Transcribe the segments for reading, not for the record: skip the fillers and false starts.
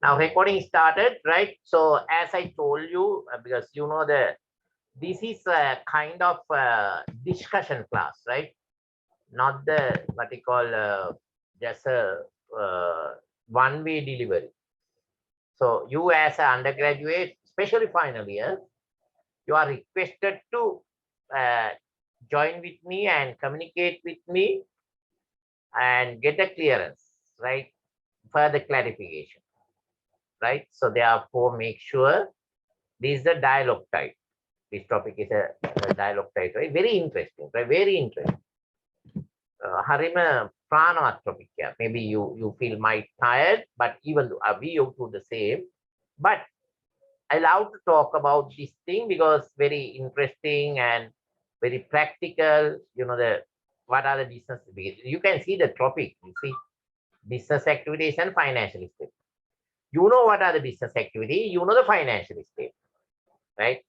Now recording started, right? So as I told you, because you know this is a kind of discussion class, right? Not the what you call just a one-way delivery. So you as an undergraduate, especially final year, you are requested to uh, join with me and communicate with me and get a clearance, right? Further clarification, right? So therefore, make sure this is the dialogue type. This topic is a dialogue type, right? Very interesting, right? Very interesting. Harima prana topic. Yeah. Maybe you feel might tired, but even though we do the same. But I love to talk about this thing because very interesting and very practical. You know the what are the business? You can see the topic. You see business activities and financial statement. You know what are the business activity. You know the financial statement, right?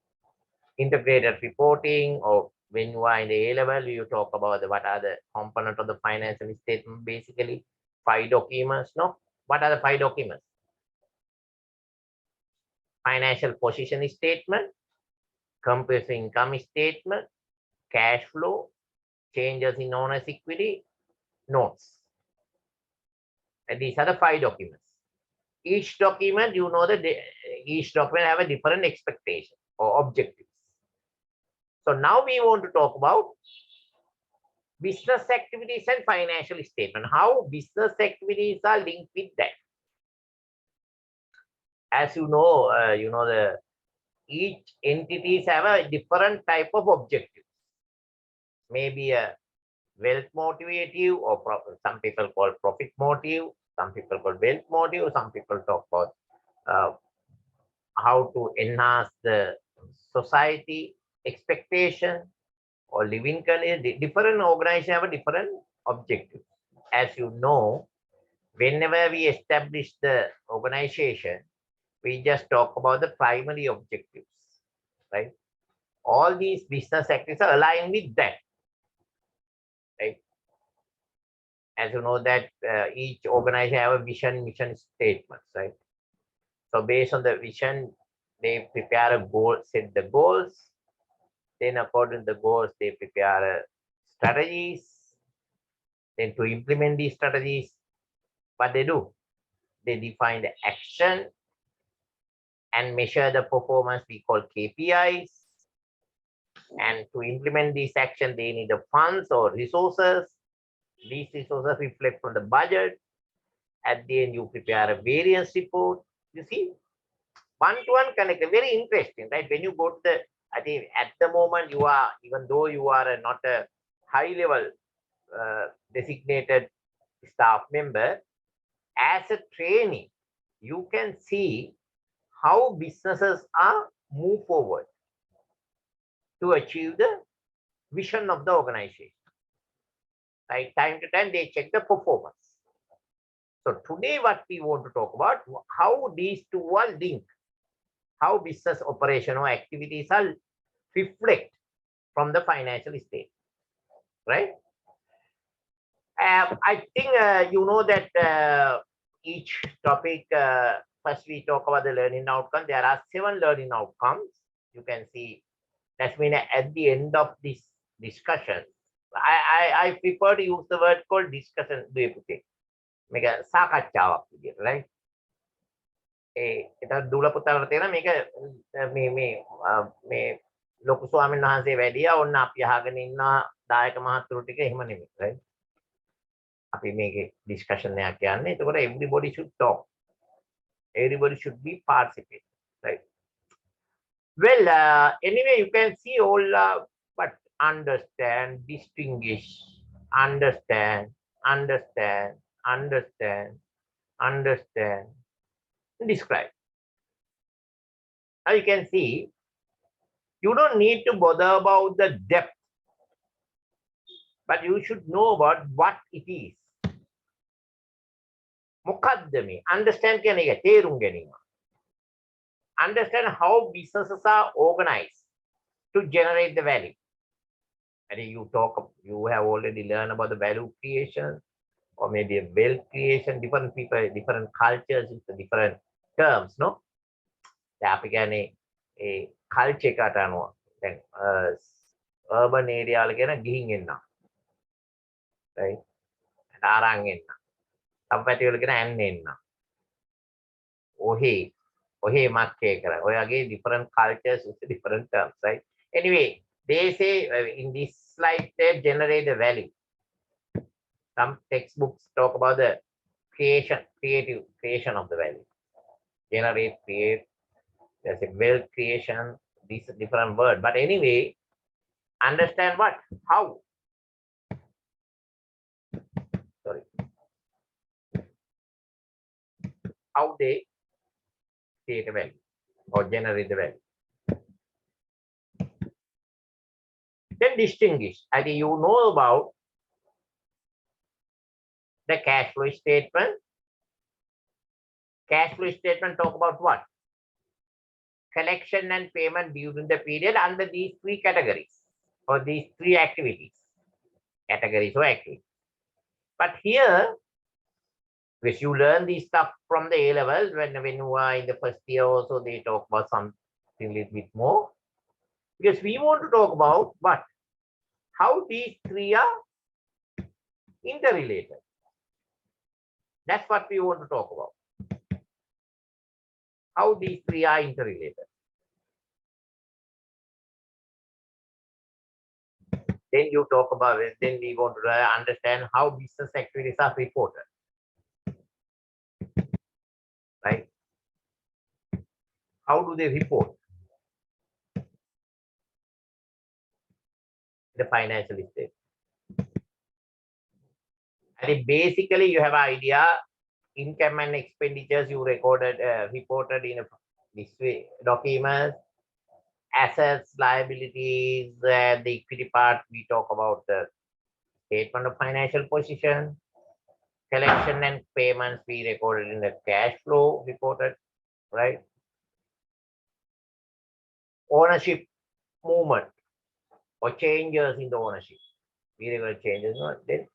Integrated reporting, or when you are in the A level, you talk about what are the component of the financial statement. Basically, five documents. No, what are the five documents? Financial position statement, comprehensive income statement, cash flow, changes in owner's equity, notes. And these are the five documents. Each document, you know that each document have a different expectation or objectives. So now we want to talk about business activities and financial statement. How business activities are linked with that. As you know the each entities have a different type of objectives. Maybe a wealth motivative, or some people call profit motive, some people call wealth motive, some people talk about uh, how to enhance the society expectation or living condition. Different organizations have a different objective. As you know, whenever we establish the organization, we just talk about the primary objectives, right? All these business activities are aligned with that, right? As you know that each organization have a mission statements, right? So based on the vision, they prepare a goal, set the goals. Then according to the goals, they prepare strategies. Then to implement these strategies, what they do, they define the action and measure the performance. We call KPIs. And to implement this action, they need the funds or resources. These resources reflect from the budget. At the end, you prepare a variance report. You see, one-to-one connected, very interesting, right? When you go to the, I think at the moment you are, even though you are not a high-level designated staff member, as a trainee, you can see how businesses are move forward to achieve the vision of the organization. Right? Time to time, they check the performance. So today, what we want to talk about, how these two are linked, how business operational activities are reflect from the financial state, right? I think you know that each topic, first we talk about the learning outcome. There are 7 learning outcomes. You can see that means at the end of this discussion, I prefer to use the word called discussion. Make a sakachawak, right? එතන දුල පුතාලට තියෙන මේක මේ ලොකු ස්වාමීන් වහන්සේ වැඩියා ඔන්න අපි අහගෙන ඉන්න දායක මහතුරු ටික එහෙම නෙමෙයි right අපි මේකේ discussion එකක් යන්නේ එතකොට everybody should talk, everybody should be participate, right? Well, anyway, you can see all but understand, distinguish, understand, understand, understand, understand, describe. Now you can see, you don't need to bother about the depth, but you should know about what it is. Mukaddami, understand understand how businesses are organized to generate the value. And you have already learned about the value creation, or maybe a wealth creation. Different people, different cultures, it's a different terms, no? දැන් අපි කියන්නේ ඒ culture එකට අනුව දැන් urban area වල කියන ගිහින් එන්න. right? අරන් එන්න. අපපැති වල කියන ඇන්න එන්න. ඔහි ඔහි මක්කේ කරා. ඔය වගේ different cultures with different terms, right? Anyway, they say in this slide they generate the value. Some textbooks talk about the creative creation of the value. Generate, create, there's a wealth creation, these are different word. But anyway, understand what? How? Sorry. How they create a value or generate the value. Then distinguish. I think you know about the cash flow statement. Cash flow statement talk about what? Collection and payment during the period under these three categories or these three activities. Categories or activities. But here, which you learn this stuff from the A levels when you are in the first year also, they talk about something a little bit more. Because we want to talk about what? How these three are interrelated. That's what we want to talk about. How these three are interrelated. Then you talk about it, then we want to understand how business activities are reported. Right? How do they report? The financial statement. I think basically you have an idea, income and expenditures you reported in this way documents, assets, liabilities, the equity part we talk about the statement of financial position, collection and payments we recorded in the cash flow reported, right? Ownership movement or changes in the ownership, we record changes. No? Then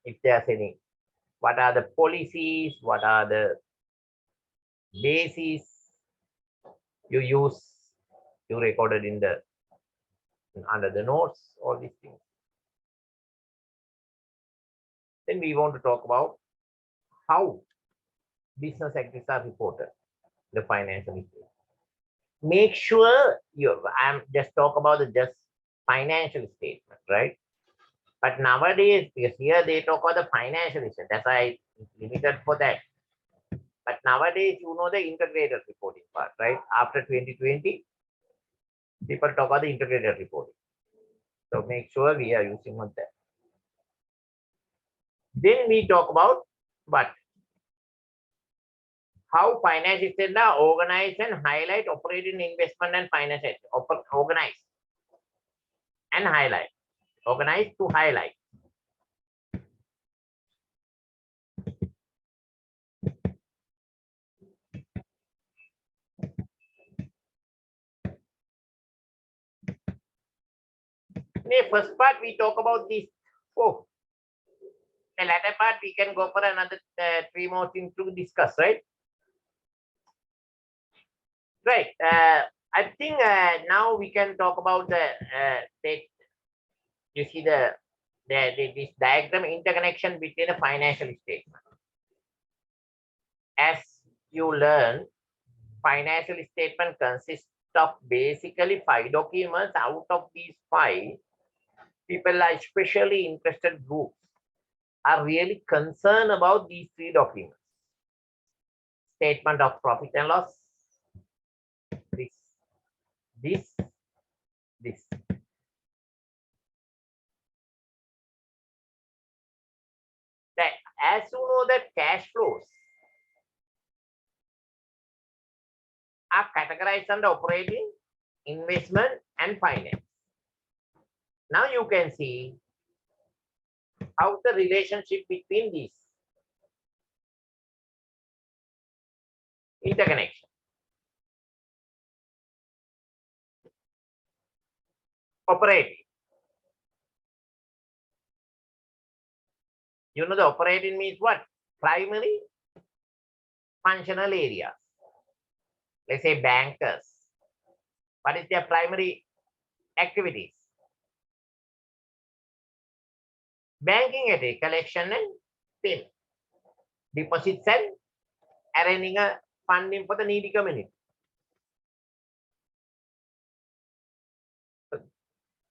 if there's any, what are the policies, what are the bases you use, you recorded in the under the notes, all these things. Then we want to talk about how business activities are reported, the financial statement. Make sure I'm just talk about the just financial statement, right? But nowadays, because here they talk about the financial statement, that's why I limited for that. But nowadays, you know the integrated reporting part, right? After 2020, people talk about the integrated reporting. So make sure we are using on that. Then we talk about what? How financial statements are organized and highlight operating investment and financial organize and highlight. Organize to highlight. In the first part, we talk about these four. The latter part, we can go for another three more things to discuss, right? Right. I think now we can talk about the you see this diagram interconnection between a financial statement. As you learn, financial statement consists of basically 5 documents. Out of these 5, people are especially interested groups are really concerned about these 3 documents. Statement of profit and loss, this. That as you know that cash flows are categorized under operating, investment, and finance. Now you can see how the relationship between these interconnection. Operating. You know the operating means what? Primary functional areas. Let's say bankers. What is their primary activities? Banking activity, collection and payment. Deposits and arranging a funding for the needy community.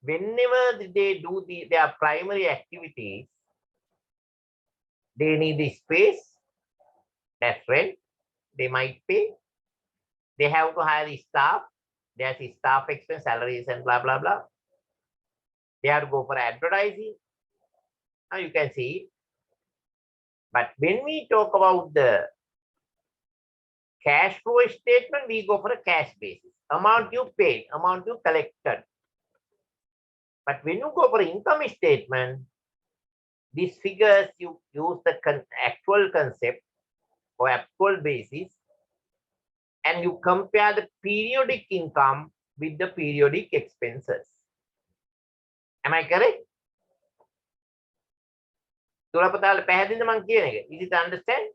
Whenever they do their primary activities, they need the space, that's rent, they might pay, they have to hire the staff, there's the staff expense, salaries and blah, blah, blah. They have to go for advertising. Now you can see. But when we talk about the cash flow statement, we go for a cash basis. Amount you paid, amount you collected. But when you go for income statement, these figures you use the actual concept or actual basis, and you compare the periodic income with the periodic expenses. Am I correct? Easy to understand?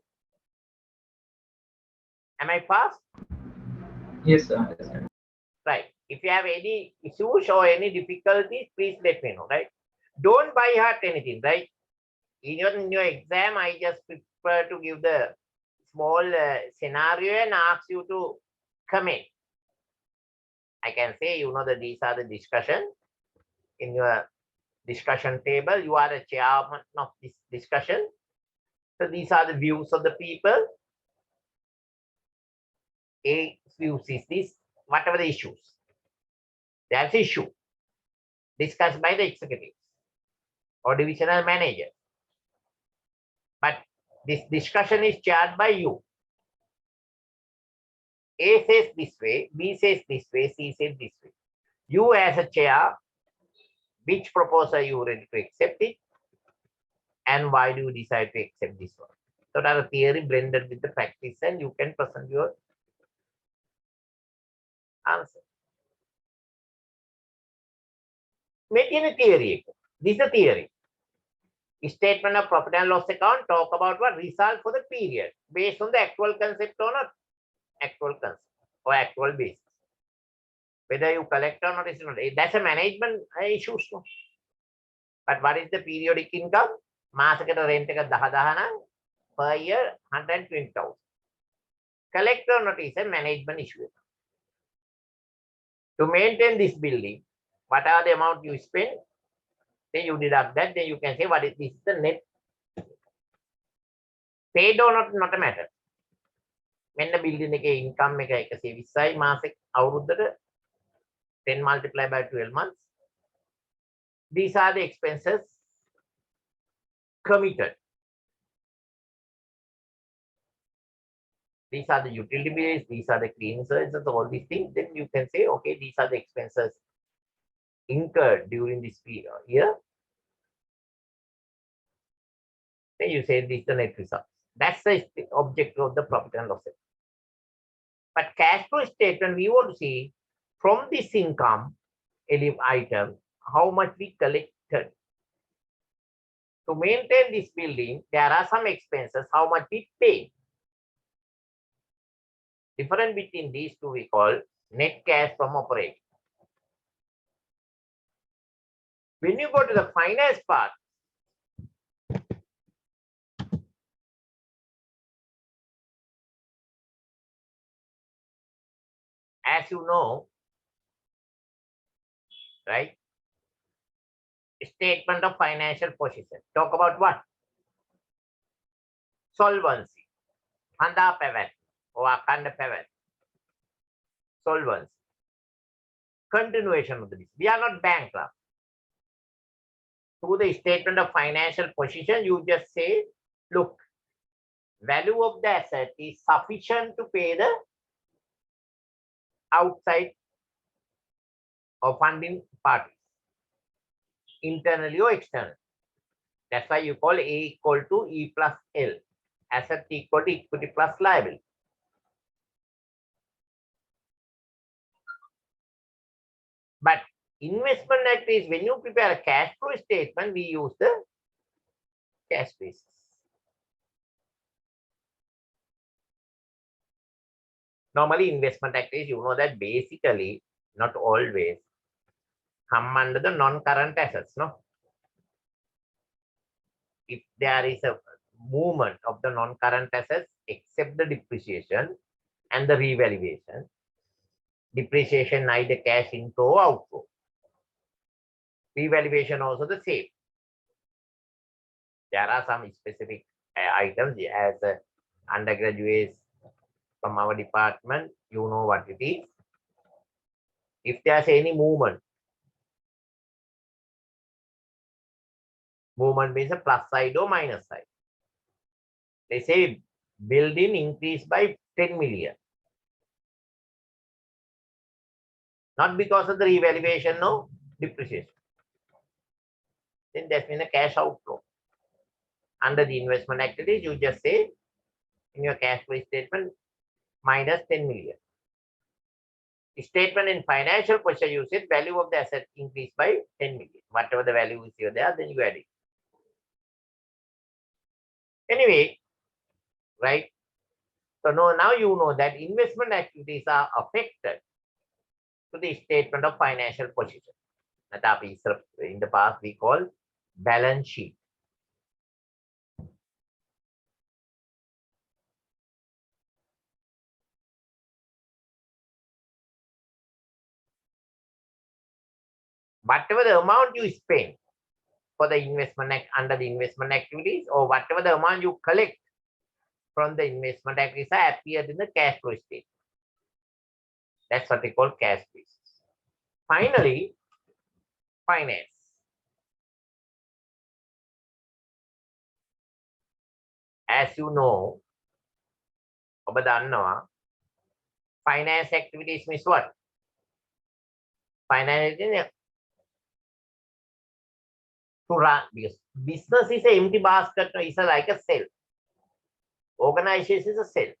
Am I fast? Yes, sir, understand. Right. If you have any issues or any difficulties, please let me know, right? Don't buy heart anything, right? In your exam, I just prefer to give the small scenario and ask you to comment. I can say, that these are the discussion in your discussion table. You are the chairman of this discussion. So these are the views of the people. A views is this, whatever the issues. That's issue discussed by the executives or divisional manager. But this discussion is chaired by you. A says this way, B says this way, C says this way. You as a chair, which proposal you ready to accept it, and why do you decide to accept this one? So that a theory blended with the practice, and you can present your answer. Make any theory. This is the theory. Statement of profit and loss account talk about what result for the period based on the actual concept or not actual concept or actual basis. Whether you collect or not is not. That's a management issue. But what is the periodic income? මාසකට rent එක 10,000 නම් per year 120,000. Collect or not is a management issue. To maintain this building, what are the amount you spend? Then you deduct that, then you can say what is this the net. Paid or not a matter. When the building income එක 120යි මාසෙක අවුරුද්දට 10 multiplied by 12 months. These are the expenses committed. These are the utility bills, these are the cleaning services, all these things. Then you can say, okay, these are the expenses incurred during this year. Then you say this is the net result. That's the objective of the profit and loss. But cash flow statement, we want to see from this income item, how much we collected. To maintain this building, there are some expenses, how much we pay. Difference between these two we call net cash from operating. When you go to the finance part, as you know, right? Statement of financial position. Talk about what? Solvency. Handa Pavat or Akanda Pavat. Solvency. Continuation of the business. We are not bankrupt. To the statement of financial position, you just say, look, value of the asset is sufficient to pay the outside or funding parties, internally or externally. That's why you call A equal to E plus L. Asset equal to equity plus liability. But investment act is when you prepare a cash flow statement, we use the cash basis. Normally, investment activities, you know that basically, not always, come under the non-current assets, no? If there is a movement of the non-current assets, except the depreciation and the revaluation, depreciation either cash inflow or outflow. Revaluation also the same. There are some specific items as undergraduates from our department, you know what it is. If there's any movement means a plus side or minus side. They say building increased by 10 million. Not because of the revaluation, no, depreciation. Then there's been a cash outflow. Under the investment activities, you just say in your cash flow statement, minus 10 million. Statement in financial position, you said value of the asset increased by 10 million. Whatever the value is here there, then you add it. Anyway, right? So now you know that investment activities are affected to the statement of financial position. That in the past we call balance sheet. Whatever the amount you spend for the investment under the investment activities, or whatever the amount you collect from the investment activities are appeared in the cash flow statement. That's what they call cash basis. Finally, finance. As you know, finance activities means what? Finance is to run, because business is an empty basket, it's like a cell. Organization is a cell.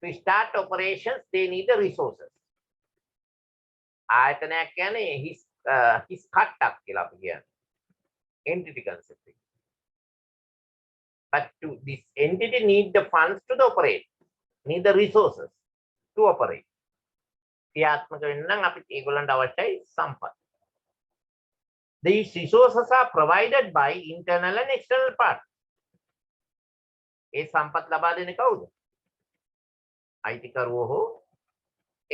To start operations, they need the resources. ආයතනයක් කියන්නේ his කට්ටක් කියලා අපි කියන්නේ. Entity concept. But to this entity need the funds to operate, need the resources to operate. ක්‍රියාත්මක වෙන්න නම් අපිට ඒගොල්ලන්ට අවශ්‍යයි සම්පත්. These resources are provided by internal and external parts. ඒ සම්පත් ලබා දෙන්නේ කවුද? අයිතිකරුවෝ හෝ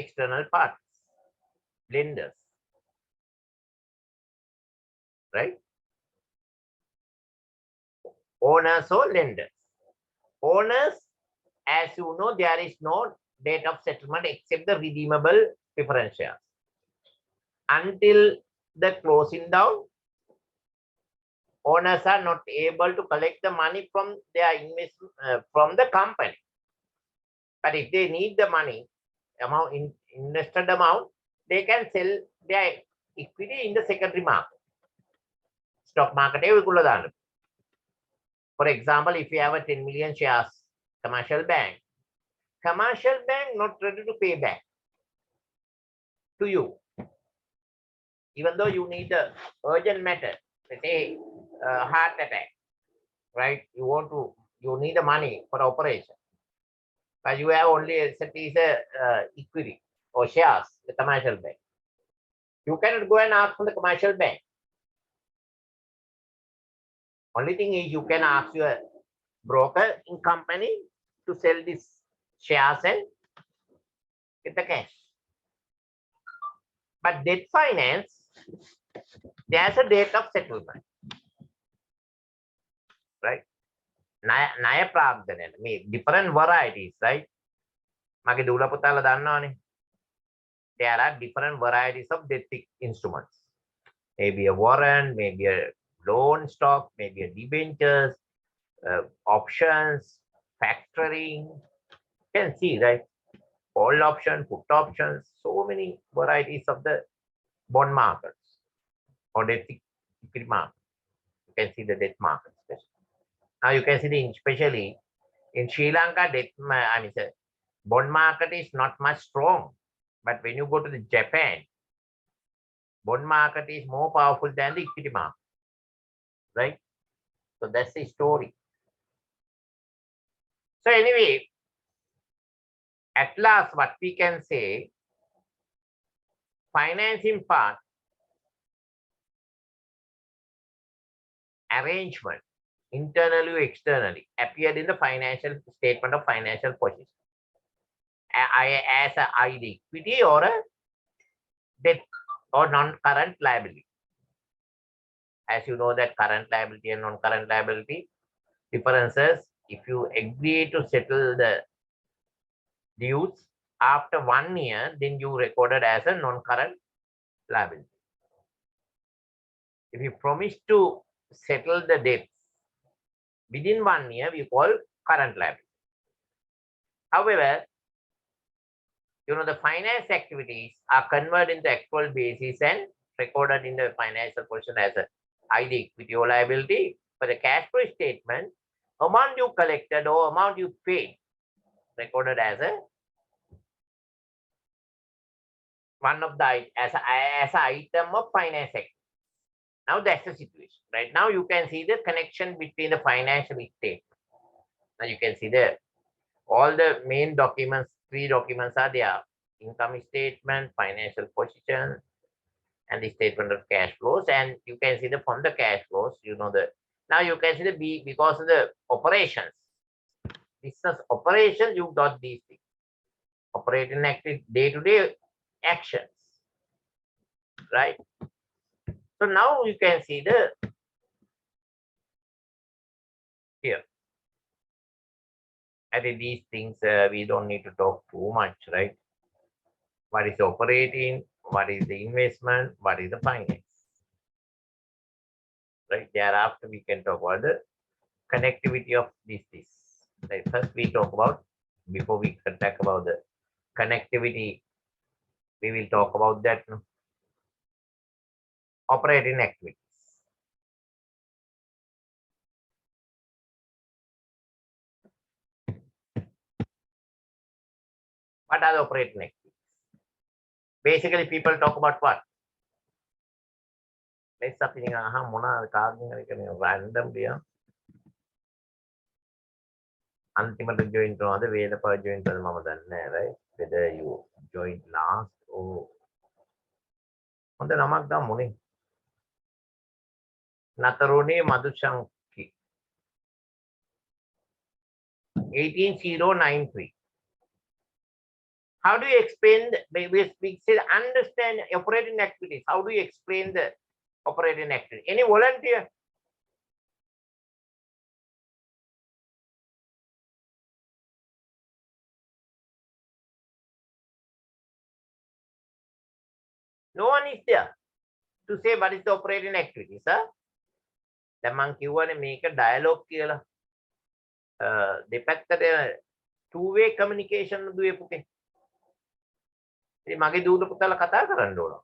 external parts, lenders, right? Owners or lenders. Owners, as you know, there is no date of settlement except the redeemable preference shares. Until the closing down, owners are not able to collect the money from their investment from the company. But if they need the money, invested amount, they can sell their equity in the secondary market. Stock market. For example, if you have a 10 million shares, commercial bank not ready to pay back to you. Even though you need the urgent matter, let's say heart attack, right? You need the money for operation. But you have only equity or shares, the commercial bank. You cannot go and ask from the commercial bank. Only thing is you can ask your broker in company to sell these shares and get the cash. But debt finance, there's a date of settlement, right? ණය ප්‍රාග්ධනය මේ different varieties, right? මගේ දූල පුතාලා දන්නවනේ. There are different varieties of debt instruments. Maybe a warrant, maybe a loan stock, maybe a debentures, options, factoring. You can see, right? Call option, put options, so many varieties of the bond markets or debt equity market. You can see the debt market. Now you can see especially in Sri Lanka, the bond market is not much strong. But when you go to the Japan, bond market is more powerful than the equity market, right? So that's the story. So anyway, At last, what we can say, financing part, arrangement, internally or externally, appeared in the financial statement of financial position as a either equity or a debt or non-current liability. As you know that current liability and non-current liability differences, if you agree to settle the dues after 1 year, then you recorded as a non-current liability. If you promise to settle the debts within 1 year, we call current liability. However, the finance activities are converted into actual basis and recorded in the financial position as a either equity or liability. For the cash flow statement, amount you collected or amount you paid recorded as a one of the as an item of finance activity. Now that's the situation. Right now you can see the connection between the financial statement. Now you can see the all the main documents, 3 documents are there: income statement, financial position, and the statement of cash flows. And you can see the from the cash flows, now you can see the B because of the operations, business operations, you got these things, operating active day-to-day actions, right? So now you can see the here. I think these things we don't need to talk too much, right? What is operating? What is the investment? What is the finance? Right. Thereafter, we can talk about the connectivity of this. Right. First, we talk about before we can talk about the connectivity. We will talk about that operating activities. What are the operating activities? Basically, people talk about what? Let's say random dia. අන්තිමට join කරනවද වේදපා join කරනවද මම දන්නේ නැහැ, right? Whether you join last or හොඳ නමක් ගමුනේ. නතරුණේ මදුශංකි 18093. How do you explain we say understand operating activities? How do you explain the operating activity? Any volunteer? No one is there to say what is the operating activities, huh? දැන් මං කිව්වනේ මේක dialogue කියලා. දෙපැත්තට two-way communication දුවේ පුතේ. ඉතින් මගේ දූල පුතාලා කතා කරන්න ඕන.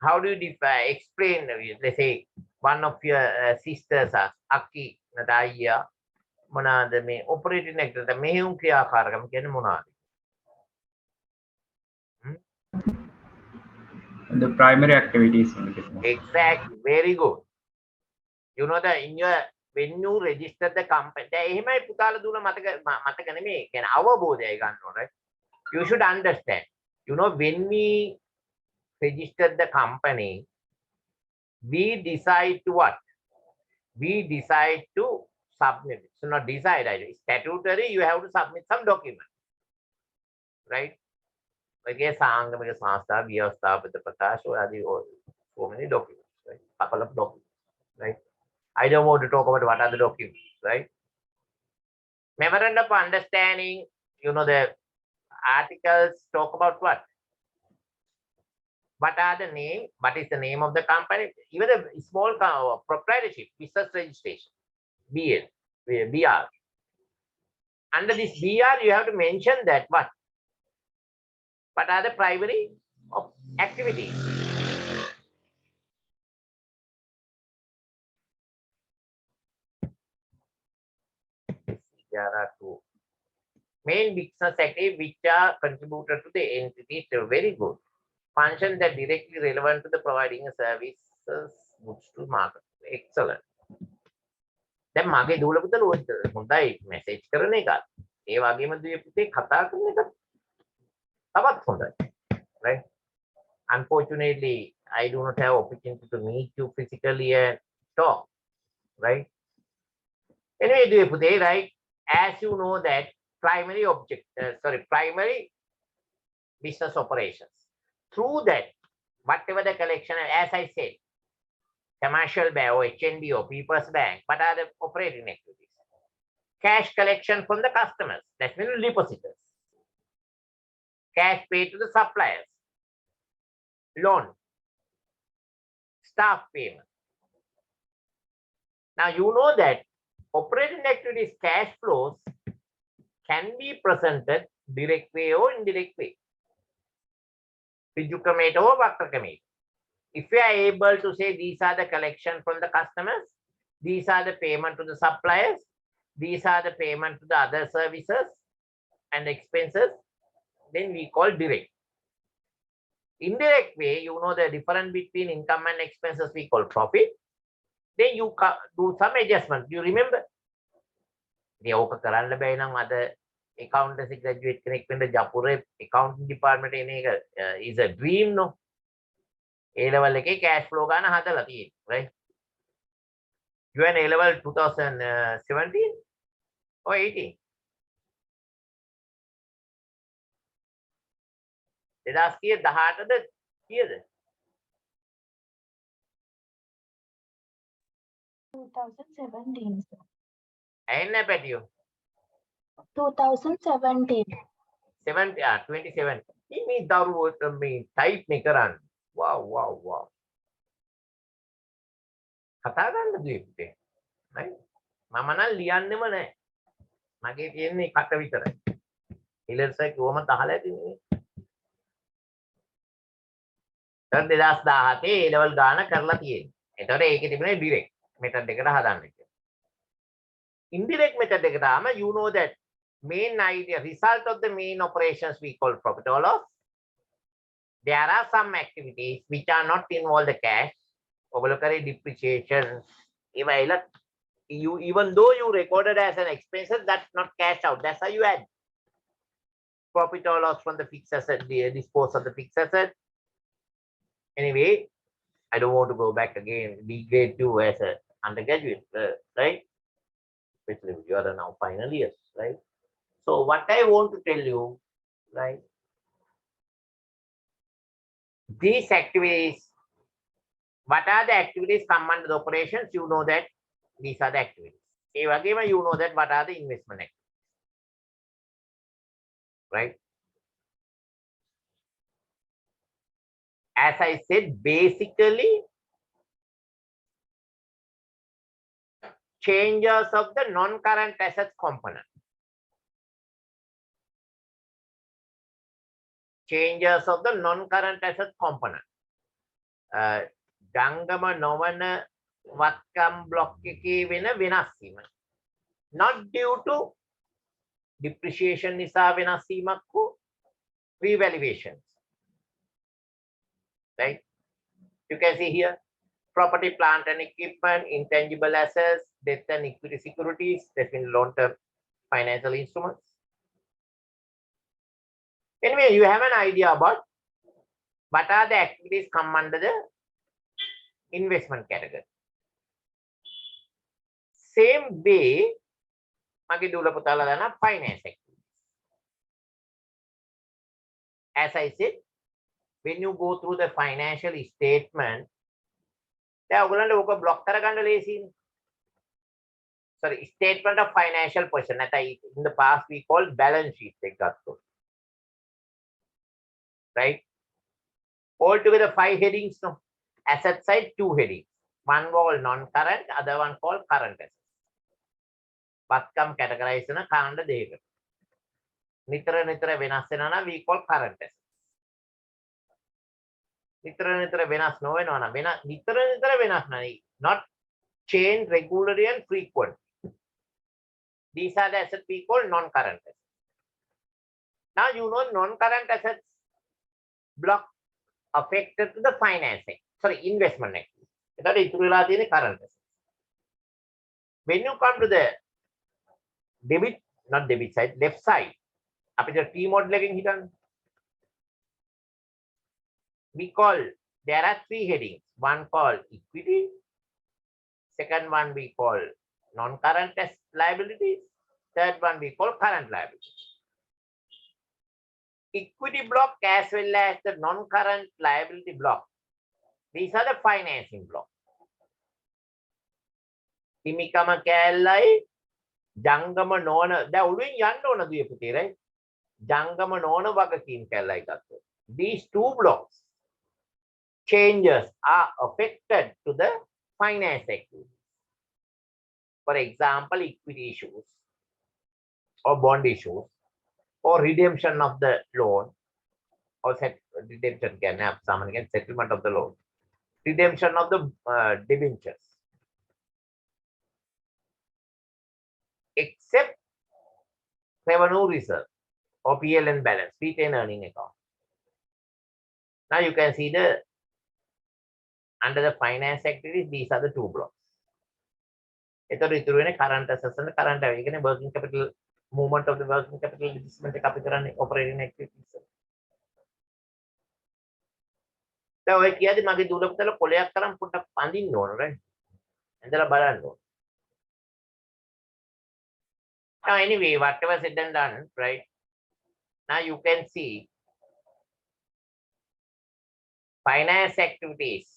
How do you explain, let's say one of your sisters අක්කි නඩයියා මොනවාද මේ operating activity මෙහෙයුම් ක්‍රියාකාරකම් කියන්නේ මොනවාද? The primary activities in the business. Exactly, very good. You know that in your when you register the company, එහෙමයි පුතාලා දුන මතක නෙමෙයි. කියන්නේ අවබෝධයයි ගන්න ඕන, right? You should understand. When we register the company, we decide to what? We decide to submit. So not decide, statutory, you have to submit some document, right? Again, Sangamika Sanstha, Vyavasthapita Prakash, or so many documents, right? Couple of documents, right? I don't want to talk about what are the documents, right? Memorandum of understanding, the articles talk about what? What are the name? What is the name of the company? Even the small proprietorship, business registration, BL, BR. Under this BR, you have to mention that what? What are the primary of activities? There are 2 main business activities which are contributed to the entity. So very good. Function that directly relevant to the providing services goods to market. excellent. දැන් මගේ දූල පුතල හොඳයි message කරන එක. ඒ වගේම දුවේ පුතේ කතා කරන එක තවත් හොඳයි. Right? Unfortunately, I do not have opportunity to meet you physically and talk. Right? Anyway, duwe pude, right? As you know that primary business operations. Through that, whatever the collection, as I said, commercial bank or HNB or People's Bank, what are the operating activities? Cash collection from the customers, that means depositors. Cash paid to the suppliers. Loan. Staff payment. Now you know that operating activities cash flows can be presented direct way or indirect way. Fijukamate or Vakrakamate. If you are able to say these are the collection from the customers, these are the payment to the suppliers, these are the payment to the other services and expenses, then we call direct. Indirect way, you know the difference between income and expenses, we call profit. Then you do some adjustment. You remember? The ඕක කරන්න බැයි නම් අද accountancy graduate කෙනෙක් වෙන්න ජපුරේ accounting department එන එක is a dream no. A level එකේ cash flow ගන්න හදලා තියෙන්නේ, right? You are A level 2017 or 18? 2018ද කීයද? 2017, sir. ඇහෙන්නේ පැටියෝ. 2017. 27. මේ දරුවෝට මේ type නේ කරන්නේ. Wow. කතා ගන්න දුවේ පුතේ. right? මම නම් ලියන්නෙම නැහැ. මගේ තියෙන්නේ කට විතරයි. ඉලර්ස් එක කොහොමද අහලා ඇතිනේ. දැන් 2017 A level ගාන කරලා තියෙන්නේ. එතකොට ඒකේ තිබුණේ direct method එකට හදන්න කියලා. Indirect method එකට ආම you know that main idea result of the main operations we call profit or loss. There are some activities which are not involved the cash. ඔබල කරේ depreciation. You even though you recorded as an expenses, that's not cash out. That's how you add profit or loss from the fixed asset, the dispose of the fixed asset. Anyway, I don't want to go back again. Be grade 2 as an undergraduate, right? Especially you are now final years, right? So what I want to tell you, right? These activities, what are the activities come under the operations? You know that these are the activities. Again, you know that what are the investment activities, right? As I said, basically changes of the non-current assets component. Changes of the non-current assets component. Gangama novana vatkam block එකේ වෙන වෙනස් වීම. Not due to depreciation නිසා වෙනස් වීමක් හෝ revaluations. Right? You can see here property, plant and equipment, intangible assets, debt and equity securities, that means long-term financial instruments. Anyway, you have an idea about what are the activities come under the investment category. Same way, mage dula putala dana finance activities. As I said, when you go through the financial statement, දැන් ඔයගොල්ලන්ට ඕක block කරගන්න ලේසියිනේ. Sorry, statement of financial position. In the past we called balance sheet එක ගත්තොත්. Right? Altogether 5 headings, no? Asset side 2 headings. One called non-current, other one called current assets. වත්කම් categorize කරන කාණ්ඩ දෙකකට. නිතර වෙනස් වෙනවා නම් we call current assets. නිතර වෙනස් නොවෙනවා නම් නිතර වෙනස් නැයි not change regularly and frequent. These are the assets we call non-current assets. Now you know non-current assets block affected to the finance, sorry, investment activity. එතකොට ඉතුරු වෙලා තියෙන්නේ current assets. When you come to the debit, not debit side, left side, අපිට T model එකකින් හිතන්න. We call, there are three headings. One called equity. Second one we call non-current liabilities. Third one we call current liabilities. Equity block as well as the non-current liability block. These are the financing blocks. හිමිකම කෑල්ලයි ජංගම නොවන දැන් ඔළුවෙන් යන්න ඕන දුවේ පුතේ right ජංගම නොවන වගකීම් කෑල්ලයි ගත්තොත් these two blocks changes are affected to the finance activity. For example, equity issues or bond issues or redemption of the loan or redemption can have someone again settlement of the loan, redemption of the debentures. Except revenue reserve or PLN balance, retained earning account. Now you can see the under the finance activities, these are the two blocks. එතකොට ඉතුරු වෙන්නේ current assets and current liability. ඒ කියන්නේ working capital movement of the working capital adjustment එක අපි කරන්නේ operating activities. දැන් ඔය කියද්දි මගේ දුර පුතල කොලයක් කරන් පොඩ්ඩක් අඳින්න ඕන right? ඇඳලා බලන්න ඕන. Now anyway, whatever said and done, right? Now you can see finance activities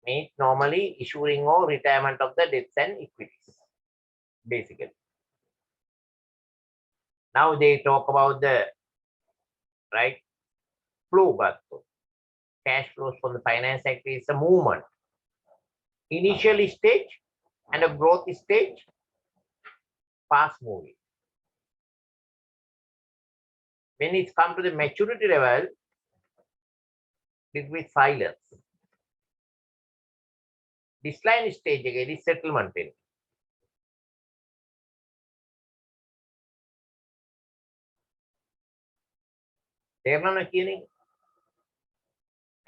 means normally issuing or retirement of the debts and equities, basically. Now they talk about the right flow, but cash flows from the finance sector is a movement. Initial stage and a growth stage, fast moving. When it's come to the maturity level, it will be silence. This line stage again is settlement.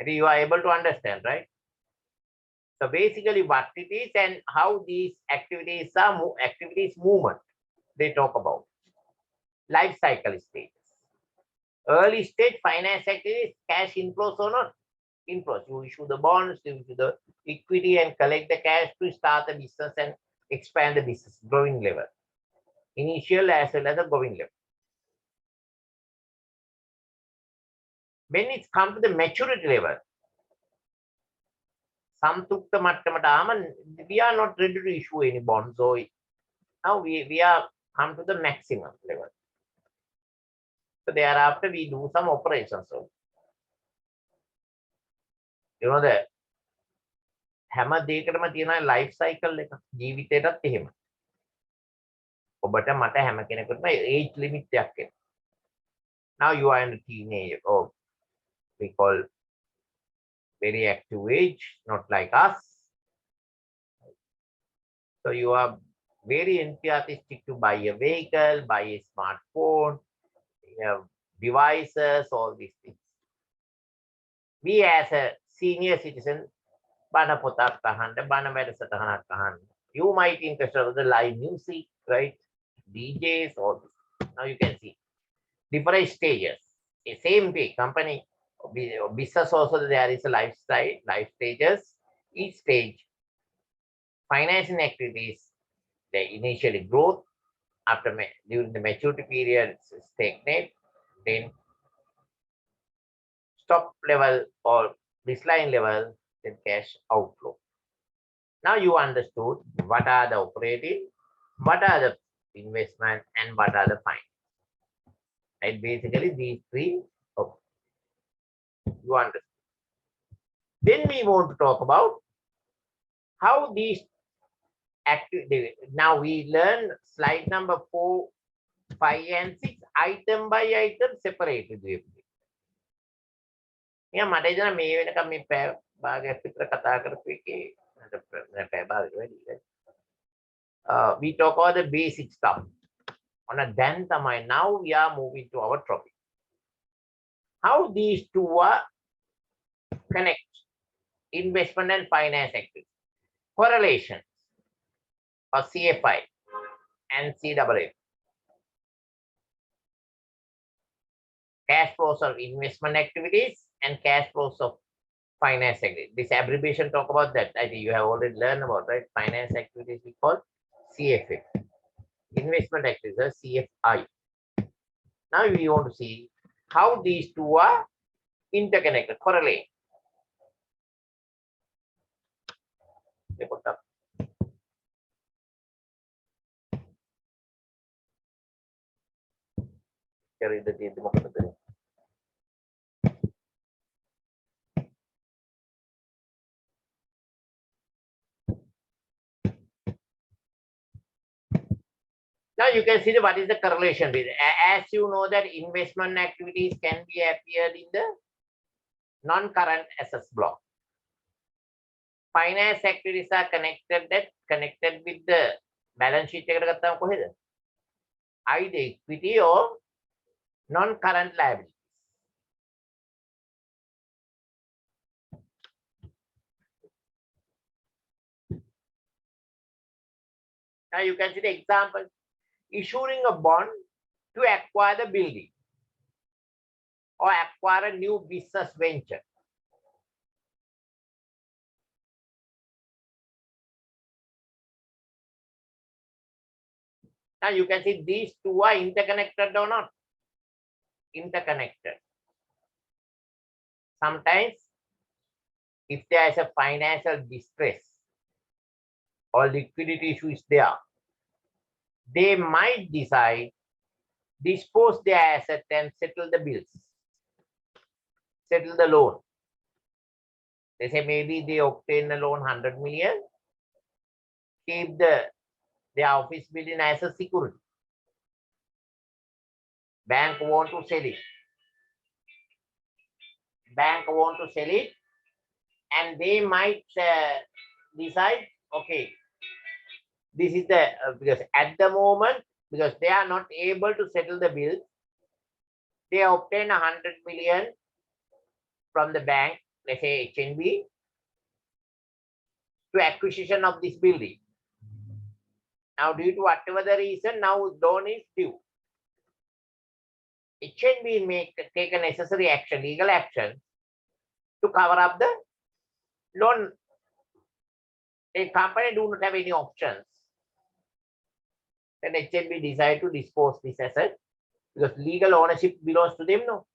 You are able to understand, right? So basically what it is and how these activities are activities movement they talk about. Life cycle stages. Early stage finance activities, cash inflows or not inflows. You issue the bonds, you issue the equity and collect the cash to start the business and expand the business, growing level. Initial as well as a growing level. When it's come to the maturity level, samtukta mattamata ama, we are not ready to issue any bonds. So now we are come to the maximum level. So thereafter we do some operations. So you know the හැම දෙයකටම තියෙන life cycle එක ජීවිතේටත් එහෙම. ඔබට මට හැම කෙනෙකුටම age limit එකක් එනවා. Now you are in a teenage or we call very active age, not like us. So you are very enthusiastic to buy a vehicle, buy a smartphone, you have devices, all these things. We as a senior citizen, you might interest in the live music, right? DJs, all this. Now you can see different stages. The same way, company, business also there is a lifestyle, life stages. Each stage, financing activities, the initially growth, after during the maturity period, stagnate, then stop level or decline level, then cash outflow. Now you understood what are the operating, what are the investment, and what are the finance. Right? Basically, these three, you understand. Then we want to talk about how these activities. Now we learn slide number 4, 5, and 6, item by item separately. Yeah, we talk about the basic stuff. Now we are moving to our topic. How these two are connect investment and finance activities. Correlations. or CFI and CAA. Cash flows of investment activities and cash flows of finance activities. This abbreviation talk about that. I think you have already learned about, right? Finance activities we call CFA. Investment activities are CFI. Now we want to see how these two are interconnected, correlate. They put up. Carry the democracy. Now you can see what is the correlation with. As you know that investment activities can be appeared in the non-current assets block. Finance activities are connected with the balance sheet. Either equity or non-current liabilities. Now you can see the example. Issuing a bond to acquire the building or acquire a new business venture. Now you can see these two are interconnected or not? Interconnected. Sometimes if there is a financial distress or liquidity issue is there, they might decide dispose their asset and settle the bills, settle the loan. They say maybe they obtain a loan 100 million, keep their office building as a security. Bank want to sell it. Bank want to sell it, and they might decide, okay, this is the because at the moment, because they are not able to settle the bill, they obtain 100 million from the bank, let's say HNB, to acquisition of this building. Now, due to whatever the reason, now loan is due. HNB take a necessary action, legal action, to cover up the loan. A company do not have any options. Then HNB decide to dispose this asset because legal ownership belongs to them, no?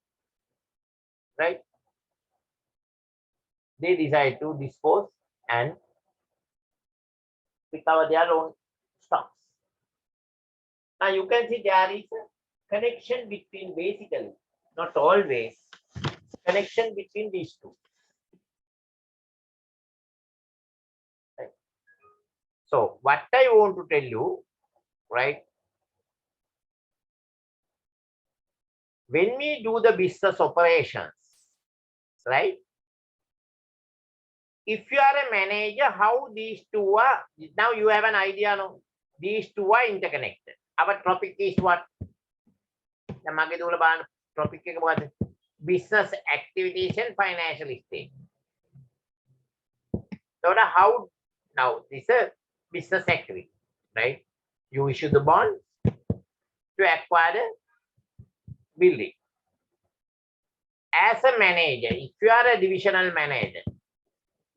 Right? They decide to dispose and recover their own stocks. Now you can see there is a connection between, basically, not always, connection between these two. Right? So what I want to tell you, right? When we do the business operations, right? If you are a manager, how these two are, now you have an idea, no? These two are interconnected. Our topic is what? The topic is business activities and financial statement. So how now this is a business activity, right? You issue the bond to acquire the building. As a manager, if you are a divisional manager,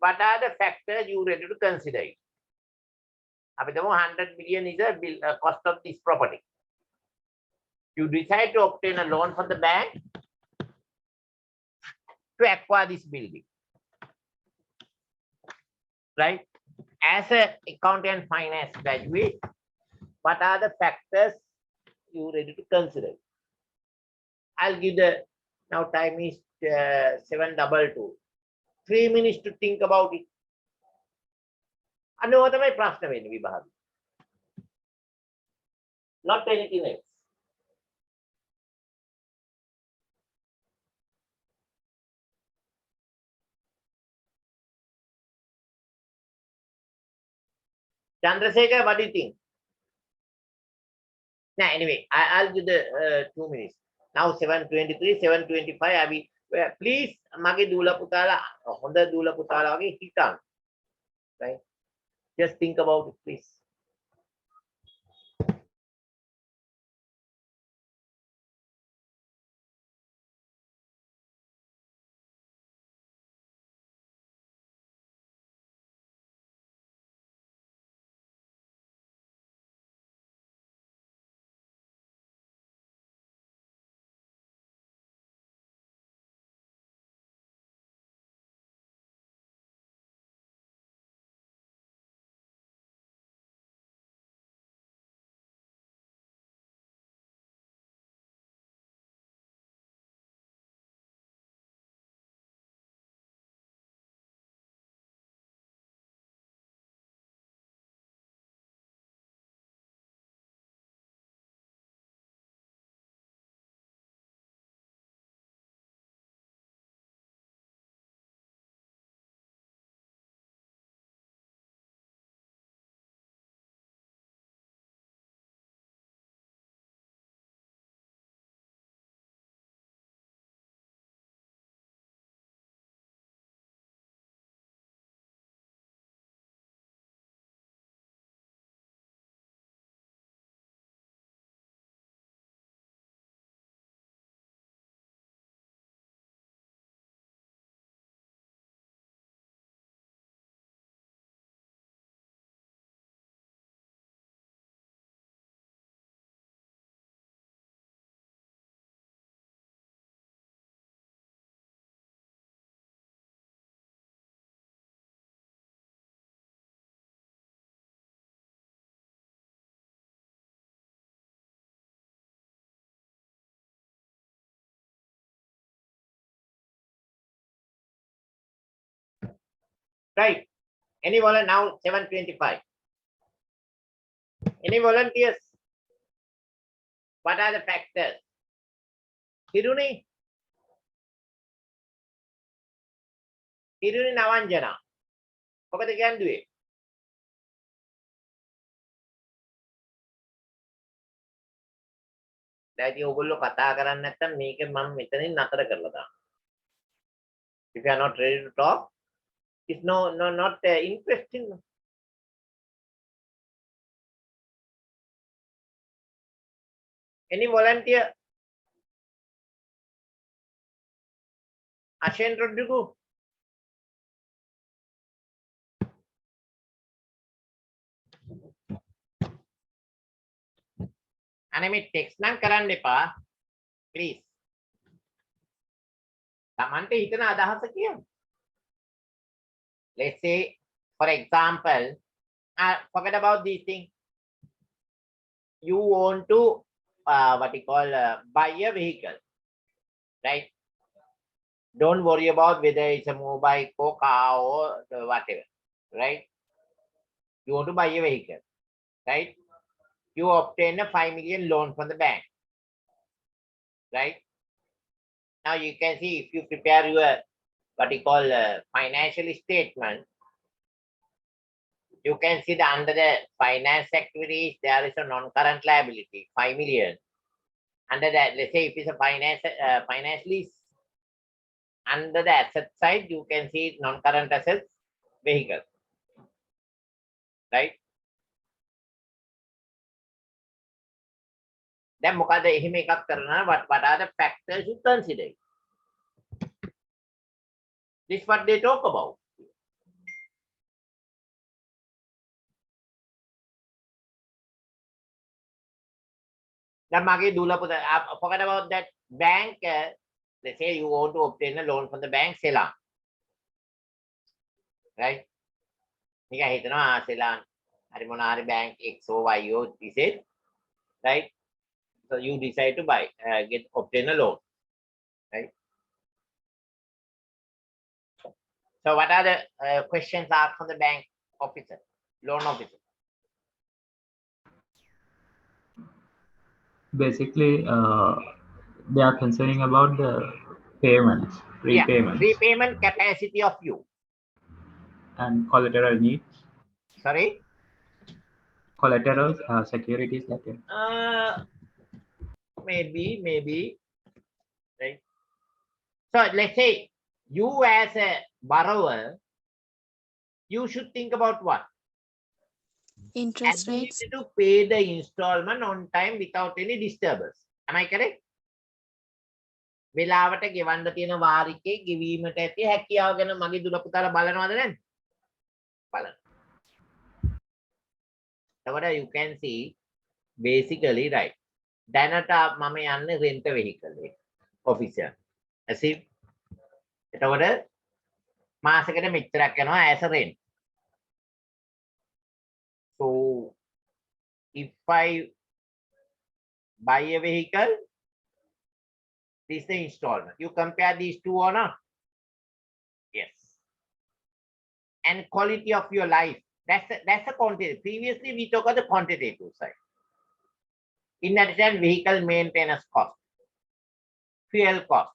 what are the factors you ready to consider? 100 million is a cost of this property. You decide to obtain a loan from the bank to acquire this building. Right? As an accounting and finance graduate, what are the factors you ready to consider? I'll give the, now time is 7:22. 3 minutes to think about it. අනෝව තමයි ප්‍රශ්න වෙන්නේ විභාග. Not anything else. Chandrasekhar, what do you think? Nah, anyway, I'll give the 2 minutes. Now 7:23, 7:25. Please, mage dula putala, honda dula putala wage hitan. Right? Just think about it, please. Right? Any volunteer now 7:25. Any volunteers? What are the factors? Hiruni? Hiruni Navanjana. මොකද කියන්නේ? දැන් ඉතින් ඔයගොල්ලෝ කතා කරන්නේ නැත්නම් මේක මම මෙතනින් නතර කරලා දානවා. If you are not ready to talk, it's not interesting. Any volunteer? Ashen Rodrigo? අනේ මේ ටෙක්ස්ට් නම් කරන්න එපා. Please. Tamante හිතන අදහස කියන්න. Let's say, for example, forget about these things. You want to, what you call, buy a vehicle, right? Don't worry about whether it's a mobile or car or whatever, right? You want to buy a vehicle, right? You obtain a 5 million loan from the bank, right? Now you can see if you prepare your, what you call, financial statement, you can see that under the finance activities, there is a non-current liability, 5 million. Under that, let's say if it's a finance lease, under the asset side, you can see non-current assets, vehicle, right? Then මොකද එහෙම එකක් කරනවා, what are the factors you consider? This is what they talk about. Then මගේ දුල පුතා, forget about that bank. Let's say you want to obtain a loan from the bank, Ceylon, right? නිකන් හිතනවා Ceylon හරි මොන හරි bank X or Y or Z, right? So you decide to buy, obtain a loan, right? So what are the questions asked from the bank officer, loan officer? Basically, they are concerning about the payments, repayments, Yeah, repayment capacity of you. and collateral needs. Sorry? Collaterals, securities like that. Maybe, right? So let's say you as a borrower, you should think about what? Interest rates. Ability to pay the installment on time without any disturbance. Am I correct? වෙලාවට ගෙවන්න තියෙන වාරිකේ ගෙවීමට ඇති හැකියාව ගැන මගේ දුල පුතාලා බලනවද නැද්ද? බලන්න. එතකොට you can see basically right. දැනට මම යන්නේ rent vehicle එක official. as if එතකොට මාසෙකට මෙච්චරක් යනවා as a rent. So if I buy a vehicle, this is the installment. You compare these two or not? Yes. And quality of your life. That's a quantitative. Previously, we talked about the quantitative side. In addition, vehicle maintenance cost, fuel cost,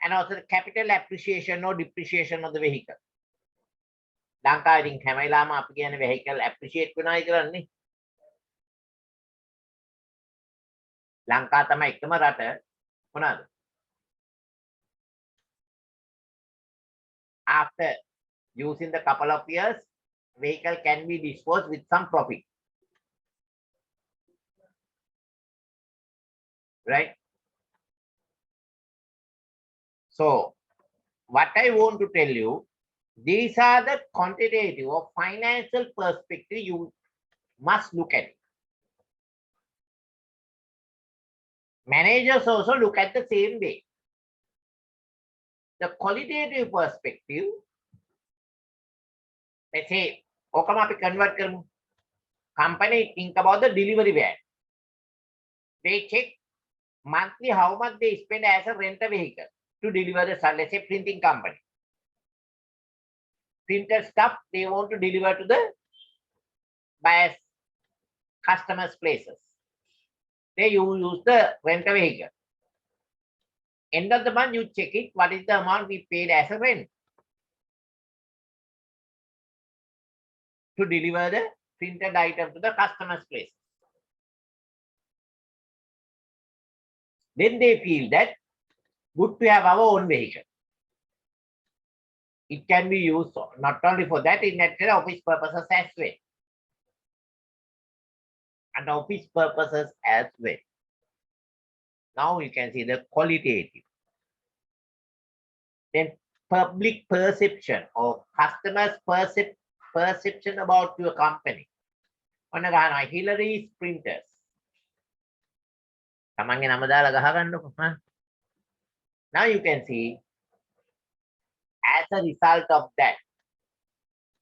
and also the capital appreciation or depreciation of the vehicle. ලංකාවෙන් හැමයිලාම අපි කියන්නේ vehicle appreciate වෙනවායි කරන්නේ. ලංකා තමයි එකම රට මොනවාද? After using the couple of years, vehicle can be disposed with some profit. Right? So, what I want to tell you, these are the quantitative or financial perspective you must look at. Managers also look at the same way. The qualitative perspective, let's say, ඕකම අපි convert කරමු. Company think about the delivery van. They check monthly how much they spend as a rent a vehicle to deliver the, let's say, printing company. printed stuff they want to deliver to the buyers, customers' places. They use the rent a vehicle. End of the month, you check it. What is the amount we paid as a rent to deliver the printed item to the customer's place? Then they feel that good to have our own vehicle. It can be used not only for that, in actual office purposes as well. And office purposes as well. Now you can see the qualitative. Then public perception or customers' perception about your company. Hillary's printers. Now you can see as a result of that.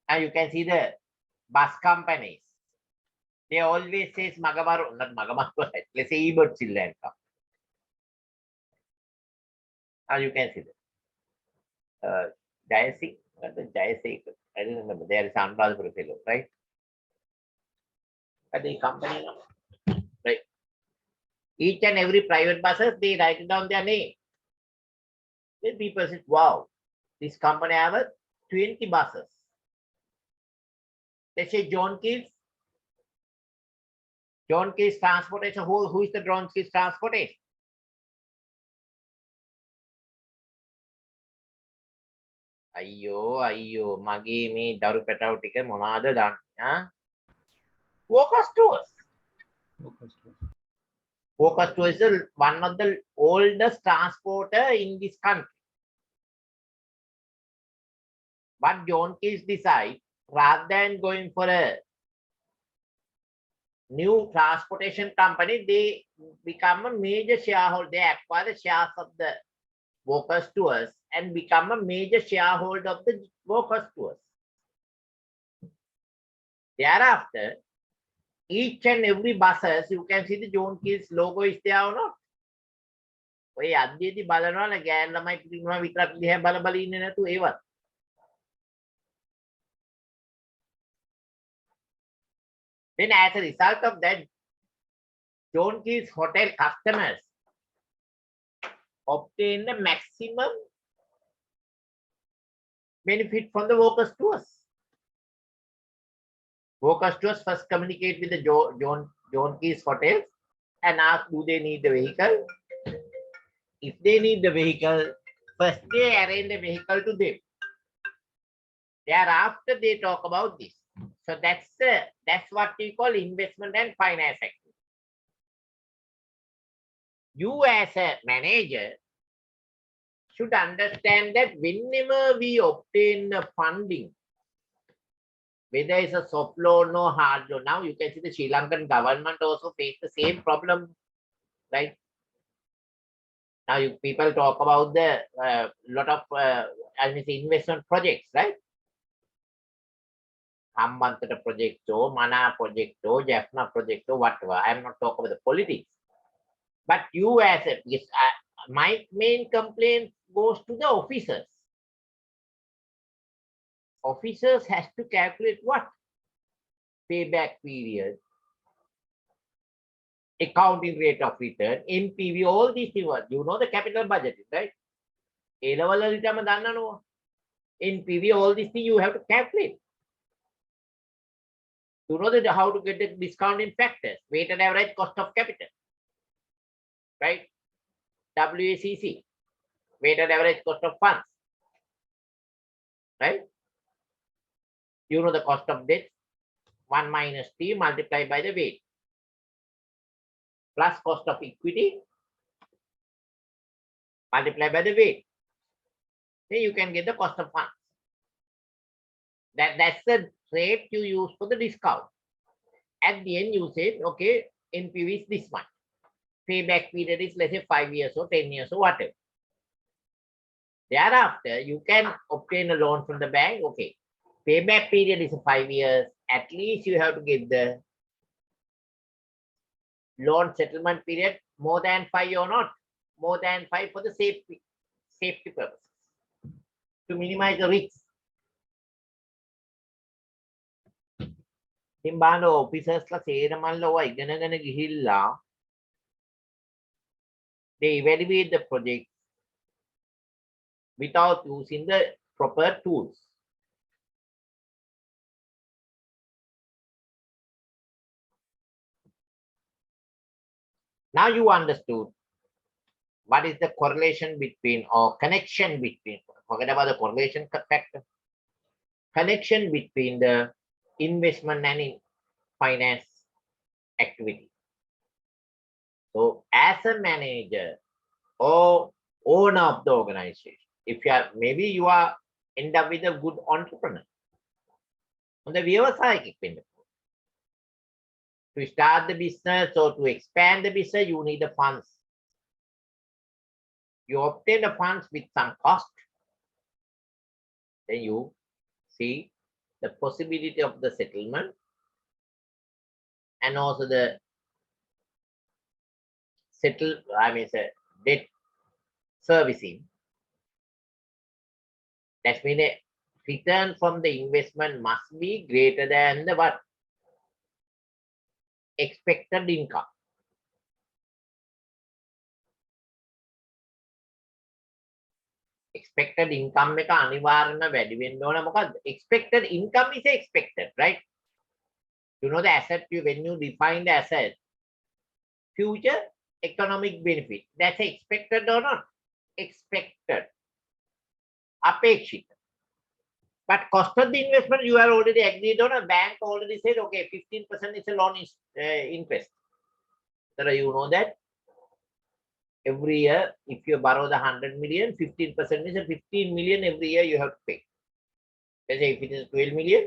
Now you can see the bus companies. They always say Magamaru, not Magamaru, let's say eBird Children. Now you can see that. Jayasik, I don't remember. There is Anuradhapura fellow, right? But the company, right? Each and every private buses, they write down their name. Then people say, wow, this company have 20 buses. They say John Keys Transportation. Who is the John Keys Transportation? අයියෝ මගේ මේ දරු පැටව ටික මොනවාද දන්නේ? Focus tours. Focus tours is one of the oldest transporter in this country. But John Keys decide, rather than going for a new transportation company, they become a major shareholder. They acquire the shares of the Workers Tours and become a major shareholder of the Workers Tours. Thereafter, each and every buses, you can see the John Keys logo is there or not. ඔය අද්දේදී බලනවා ගෑන් ළමයි පිටින්නවා විතරක් දිහා බල බල ඉන්නේ නැතු ඒවත්. Then as a result of that, John Keys hotel customers obtain the maximum benefit from the Workers Tours. Workers Tours first communicate with the John Keys hotels and ask, do they need the vehicle? If they need the vehicle, first they arrange the vehicle to them. Thereafter they talk about this. So that's what we call investment and finance activity. You as a manager should understand that whenever we obtain the funding, whether it's a soft loan or hard loan, now you can see the Sri Lankan government also face the same problem, right? Now people talk about the lot of investment projects, right? Hambantata project or Mana project or Jaffna project or whatever. I am not talking about the politics. But you as a, yes, my main complaint goes to the officers. Officers has to calculate what? Payback period, accounting rate of return, NPV, all these things. You know the capital budget, right? A-level return, NPV, all these things you have to calculate. You know that how to get the discounting factors, weighted average cost of capital, right? WACC, weighted average cost of funds, right? You know the cost of debt, 1 minus T multiplied by the weight, plus cost of equity multiplied by the weight. Then you can get the cost of funds. That's the rate you use for the discount. At the end, you say, okay, NPV is this much. Payback period is, let's say, 5 years or 10 years or whatever. Thereafter, you can obtain a loan from the bank. Okay, payback period is 5 years. At least you have to get the loan settlement period more than 5 or not. More than 5 for the safety purposes. To minimize the risk. ඉතින් බලන්න ඔෆිසර්ස්ලා සේරමල්ල ඔය ඉගෙනගෙන ගිහිල්ලා they evaluate the project without using the proper tools. Now you understood what is the correlation between or connection between, forget about the correlation factor, connection between the investment and in finance activity. So as a manager or owner of the organization, if you are, maybe you are end up with a good entrepreneur. On the వ్యవసాయకి to start the business or to expand the business, you need the funds. You obtain the funds with some cost. Then you see the possibility of the settlement and also the debt servicing. That means the return from the investment must be greater than the what? Expected income. Expected income එක අනිවාර්යයෙන්ම වැඩි වෙන්න ඕන. මොකද expected income is expected, right? You know the asset, when you define the asset, future economic benefit, that's expected or not? Expected. අපේක්ෂිත. But cost of the investment, you are already agreed on. A bank already said, okay, 15% is a loan interest. So you know that every year, if you borrow the 100 million, 15% is a 15 million every year you have to pay. Let's say if it is 12 million,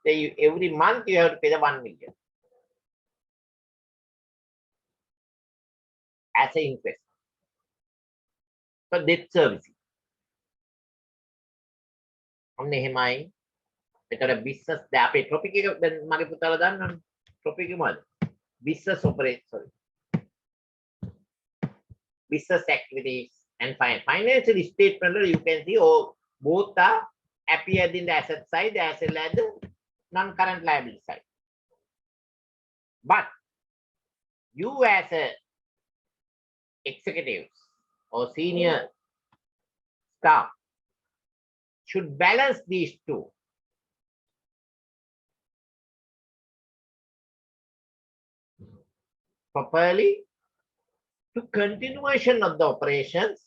then every month you have to pay the 1 million as an interest. So debt servicing. ඔන්න එහෙමයි. ඒතර business දැන් අපේ topic එක දැන් මගේ පුතාලා දන්නවනේ. topic එක මොකද? Business operation. Business activities and financial statement, you can see both are appeared in the asset side as well as the non-current liability side. But you as a executive or senior staff should balance these two. Properly to continuation of the operations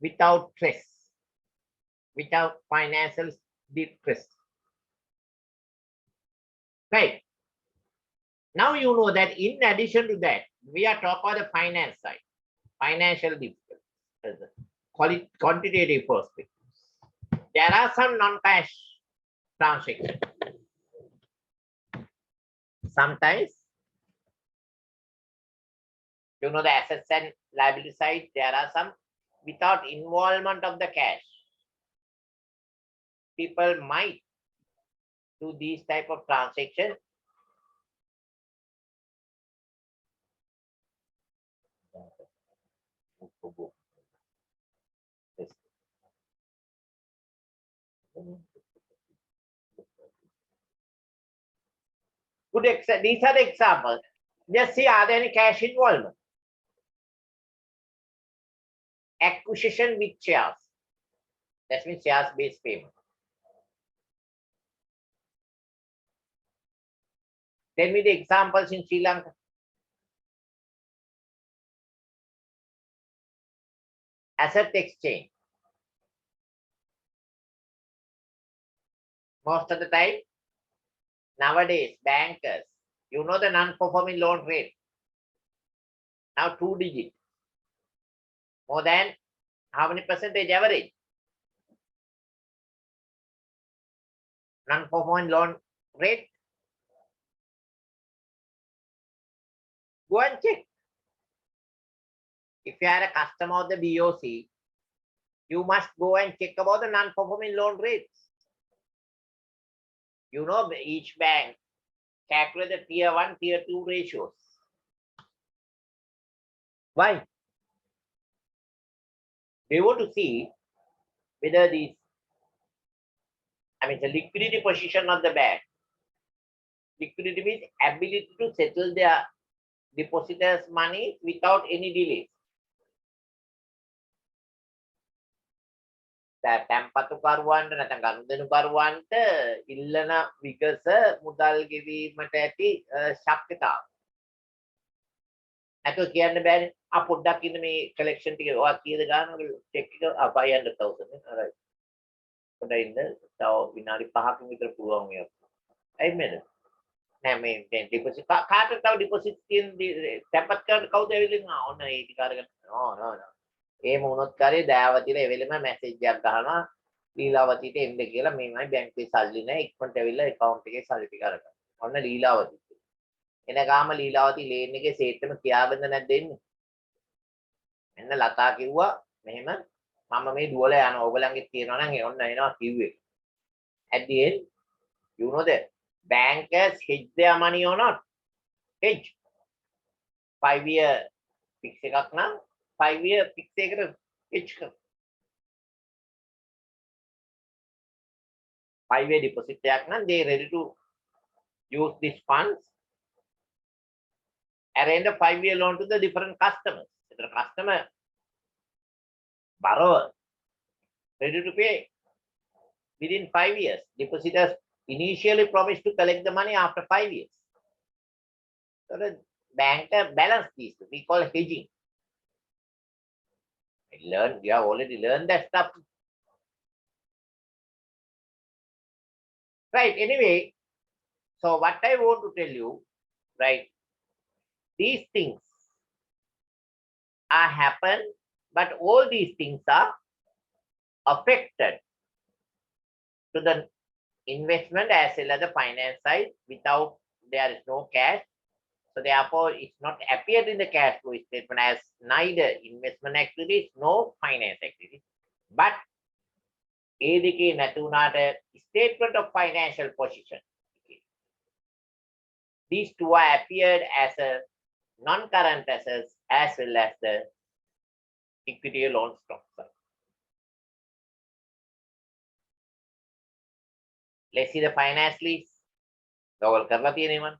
without stress, without financial distress. Right. Now you know that in addition to that, we are talking about the finance side, financial difficulties, quantitative perspectives. There are some non-cash transactions. Sometimes, you know, the assets and liability side, there are some without involvement of the cash. People might do these type of transactions. These are the examples. Just see, are there any cash involvement? Acquisition with shares. That means shares based payment. Tell me the examples in Sri Lanka. Asset exchange. Most of the time, nowadays, bankers, you know the non-performing loan rate. Now 2 digit. More than how many percentage average? Non-performing loan rate. Go and check. If you are a customer of the BOC, you must go and check about the non-performing loan rates. You know, each bank calculate the tier 1, tier 2 ratios. Why? They want to see whether the liquidity position of the bank Liquidity means ability to settle their depositors' money without any delays. තැන්පතුකරුවන්ට නැත්නම් ගනුදෙනුකරුවන්ට ඉල්ලන විගස මුදල් ගෙවීමට ඇති ශක්තිතාව. නැතුව කියන්න බෑනේ. පොඩ්ඩක් ඉන්න මේ කලෙක්ෂන් ටික ඔයා කීයද ගන්නවද චෙක් එක 500,000 නේ. හරි. පොඩ්ඩක් ඉන්න තව විනාඩි 5කින් විතර පුළුවන් මේක. ඇයි මේද? නෑ මේ දැන් ඩිපොසිට් කාටද තව ඩිපොසිට් තියෙන තැන්පත් කරන්න කවුද ඇවිල්ලා ඔන්න ඒ ටික අරගෙන නෝ එහෙම වුණොත් කරේ දයාවතිල එවෙලෙම මැසේජ් එකක් ගහනවා ලීලාවතිට එන්න කියලා මේමයි බැංකුවේ සල්ලි නැහැ ඉක්මනට ඇවිල්ලා account එකේ සල්ලි ටික අරගන්න. ඔන්න ලීලාවති. එන ගාම ලීලාවති ලේන් එකේ සේට්ටම කියාගන්න නැද්ද එන්නේ? එන්න ලතා කිව්වා මෙහෙම මම මේ දුවලා යනවා. ඔයගලන්ගේ තියනවා නම් ඔන්න එනවා කිව්වේ. At the end you know that bankers hedge their money or not? Hedge. 5-year fix එකක් නම් 5-year fix එකට hedge කරනවා. 5-year deposit එකක් නම් they ready to use these funds, arrange a 5-year loan to the different customers. The customer, borrower, ready to pay within 5 years. Depositors initially promised to collect the money after 5 years. So the banker balance these. We call hedging. You have already learned that stuff. Right, anyway, so what I want to tell you, right, these things are happen, but all these things are affected to the investment as well as the finance side. Without there is no cash, so therefore it's not appeared in the cash flow statement as neither investment activities nor finance activities. But ADK නැතුණාට statement of financial position. These two are appeared as a non-current assets as well as the equity loan stock. Let's see the finance lease. Double කරලා තියෙනවා.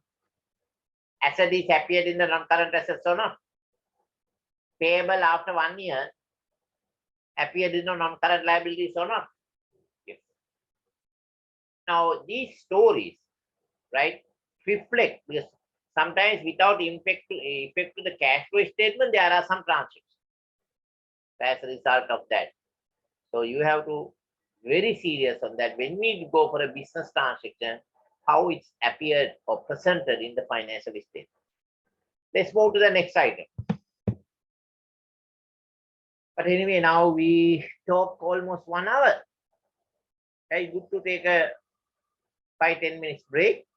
Asset is appeared in the non-current assets or not? Payable after 1 year appeared in the non-current liabilities or not? Yes. Now these stories, right, reflect because sometimes without effect to the cash flow statement, there are some transactions as a result of that. So you have to very serious on that when we go for a business transaction, how it's appeared or presented in the financial statement. Let's move to the next item. But anyway, now we talk almost 1 hour. Okay, good to take a 5-10 minutes break.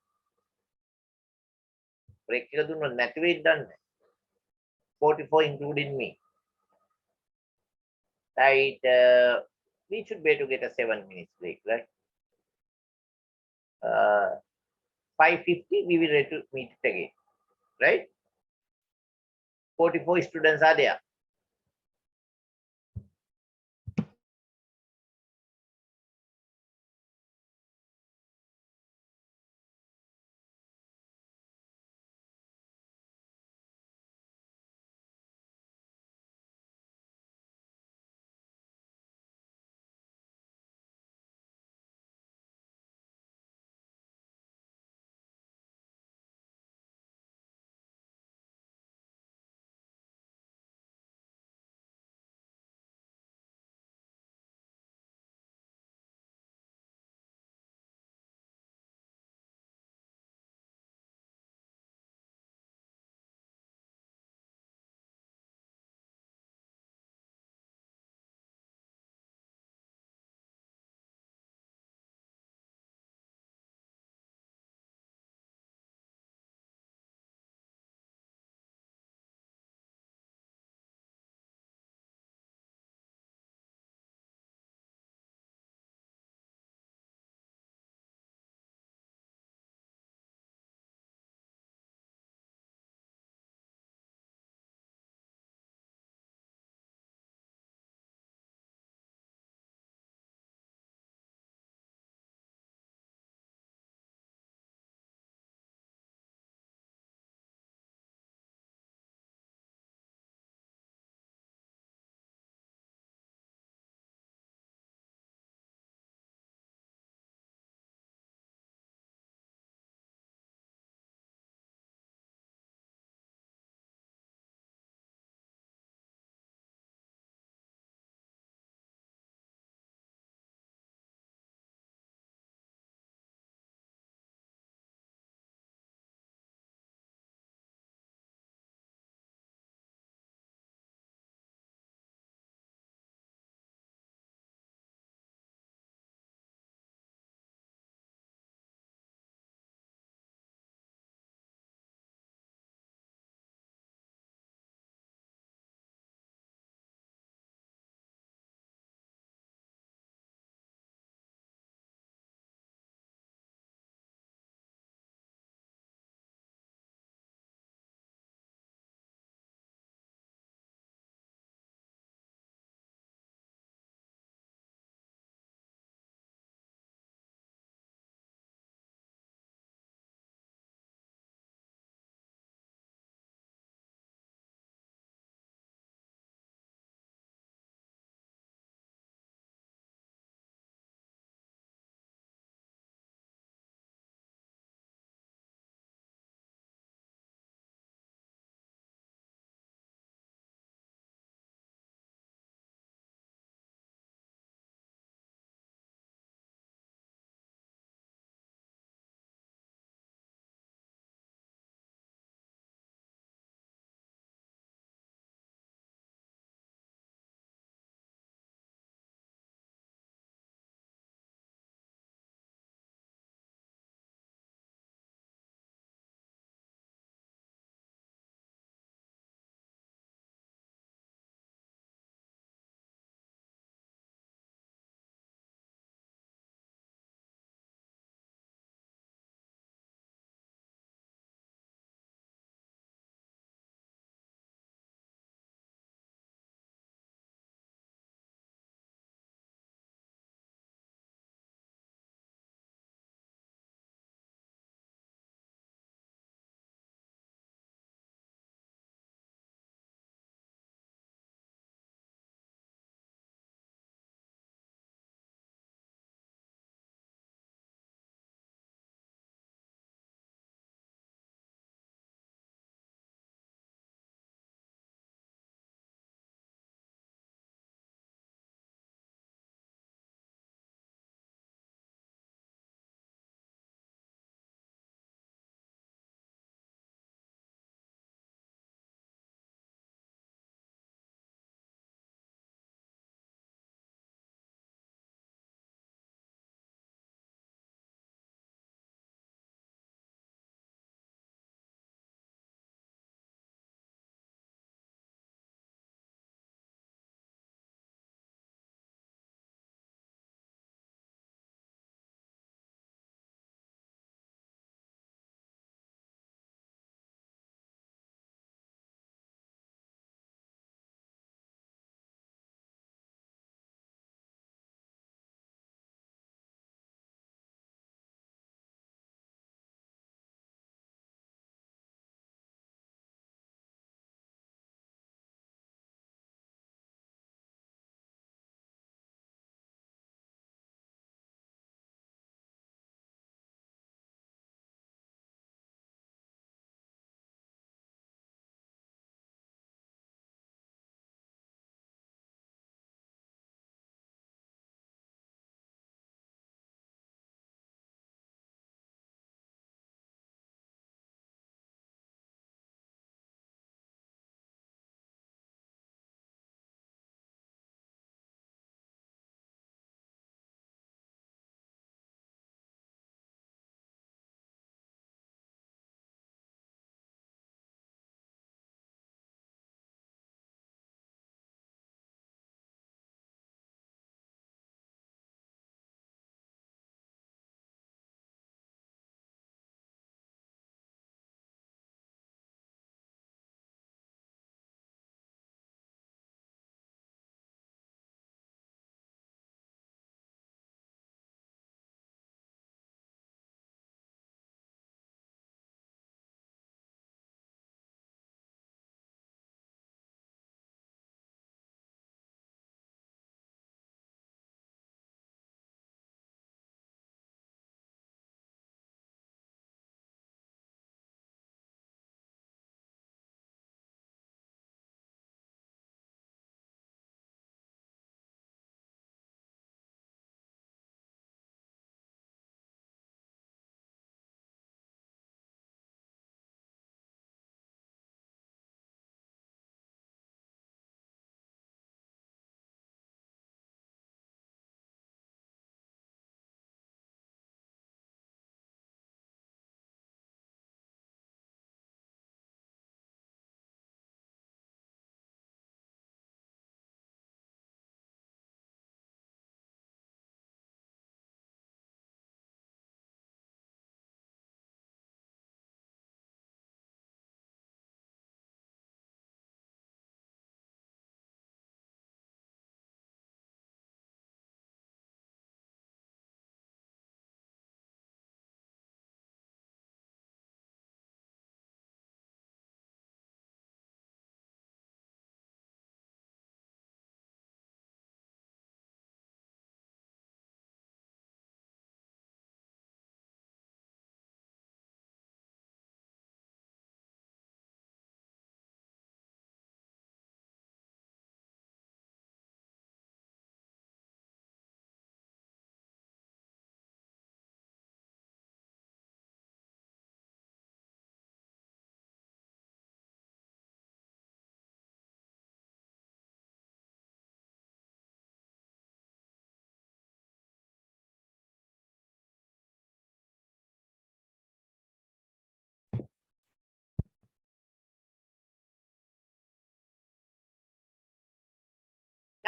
Break එක දුන්නොත් නැති වෙයි දන්නේ. 44 including me. Right, we should be able to get a 7 minutes break, right? 5:50 we will ready to meet it again, right? 44 students are there.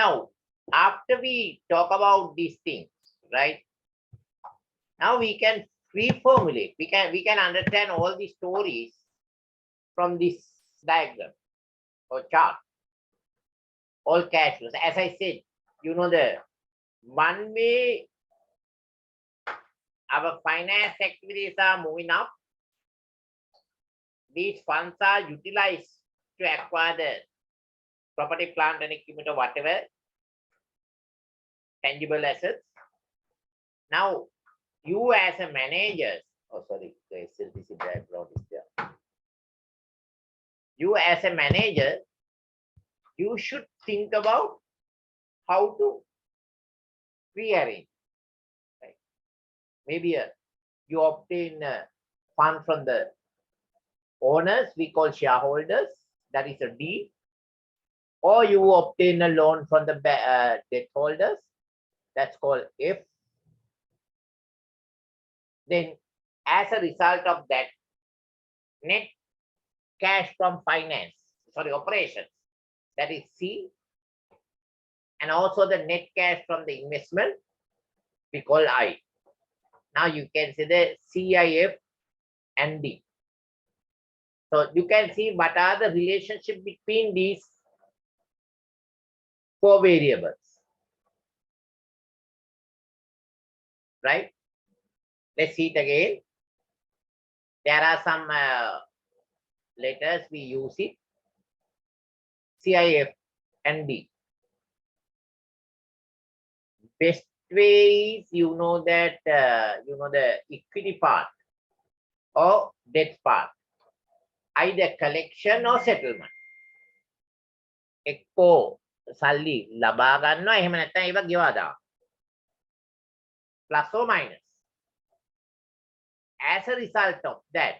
Now, after we talk about these things, right? Now we can reformulate. We can understand all the stories from this diagram or chart. All cash flows. As I said, the one way our finance activities are moving up, these funds are utilized to acquire the property, plant, and equipment or whatever tangible assets. Now, you as a manager, oh sorry, the SLTC background is there. You as a manager, you should think about how to rearrange. Right? Maybe you obtain a fund from the owners, we call shareholders, that is a D, or you obtain a loan from the debt holders, that's called F. Then as a result of that, net cash from operations, that is C, and also the net cash from the investment, we call I. Now you can see the CIF and D. So you can see what are the relationship between these four variables, right? Let's see it again. There are some letters we use it. CIF and D. Best way is that the equity part or debt part, either collection or settlement. එක්කෝ සල්ලි ලබා ගන්නවා එහෙම නැත්නම් ඒව ගෙවා දානවා. Plus or minus. As a result of that,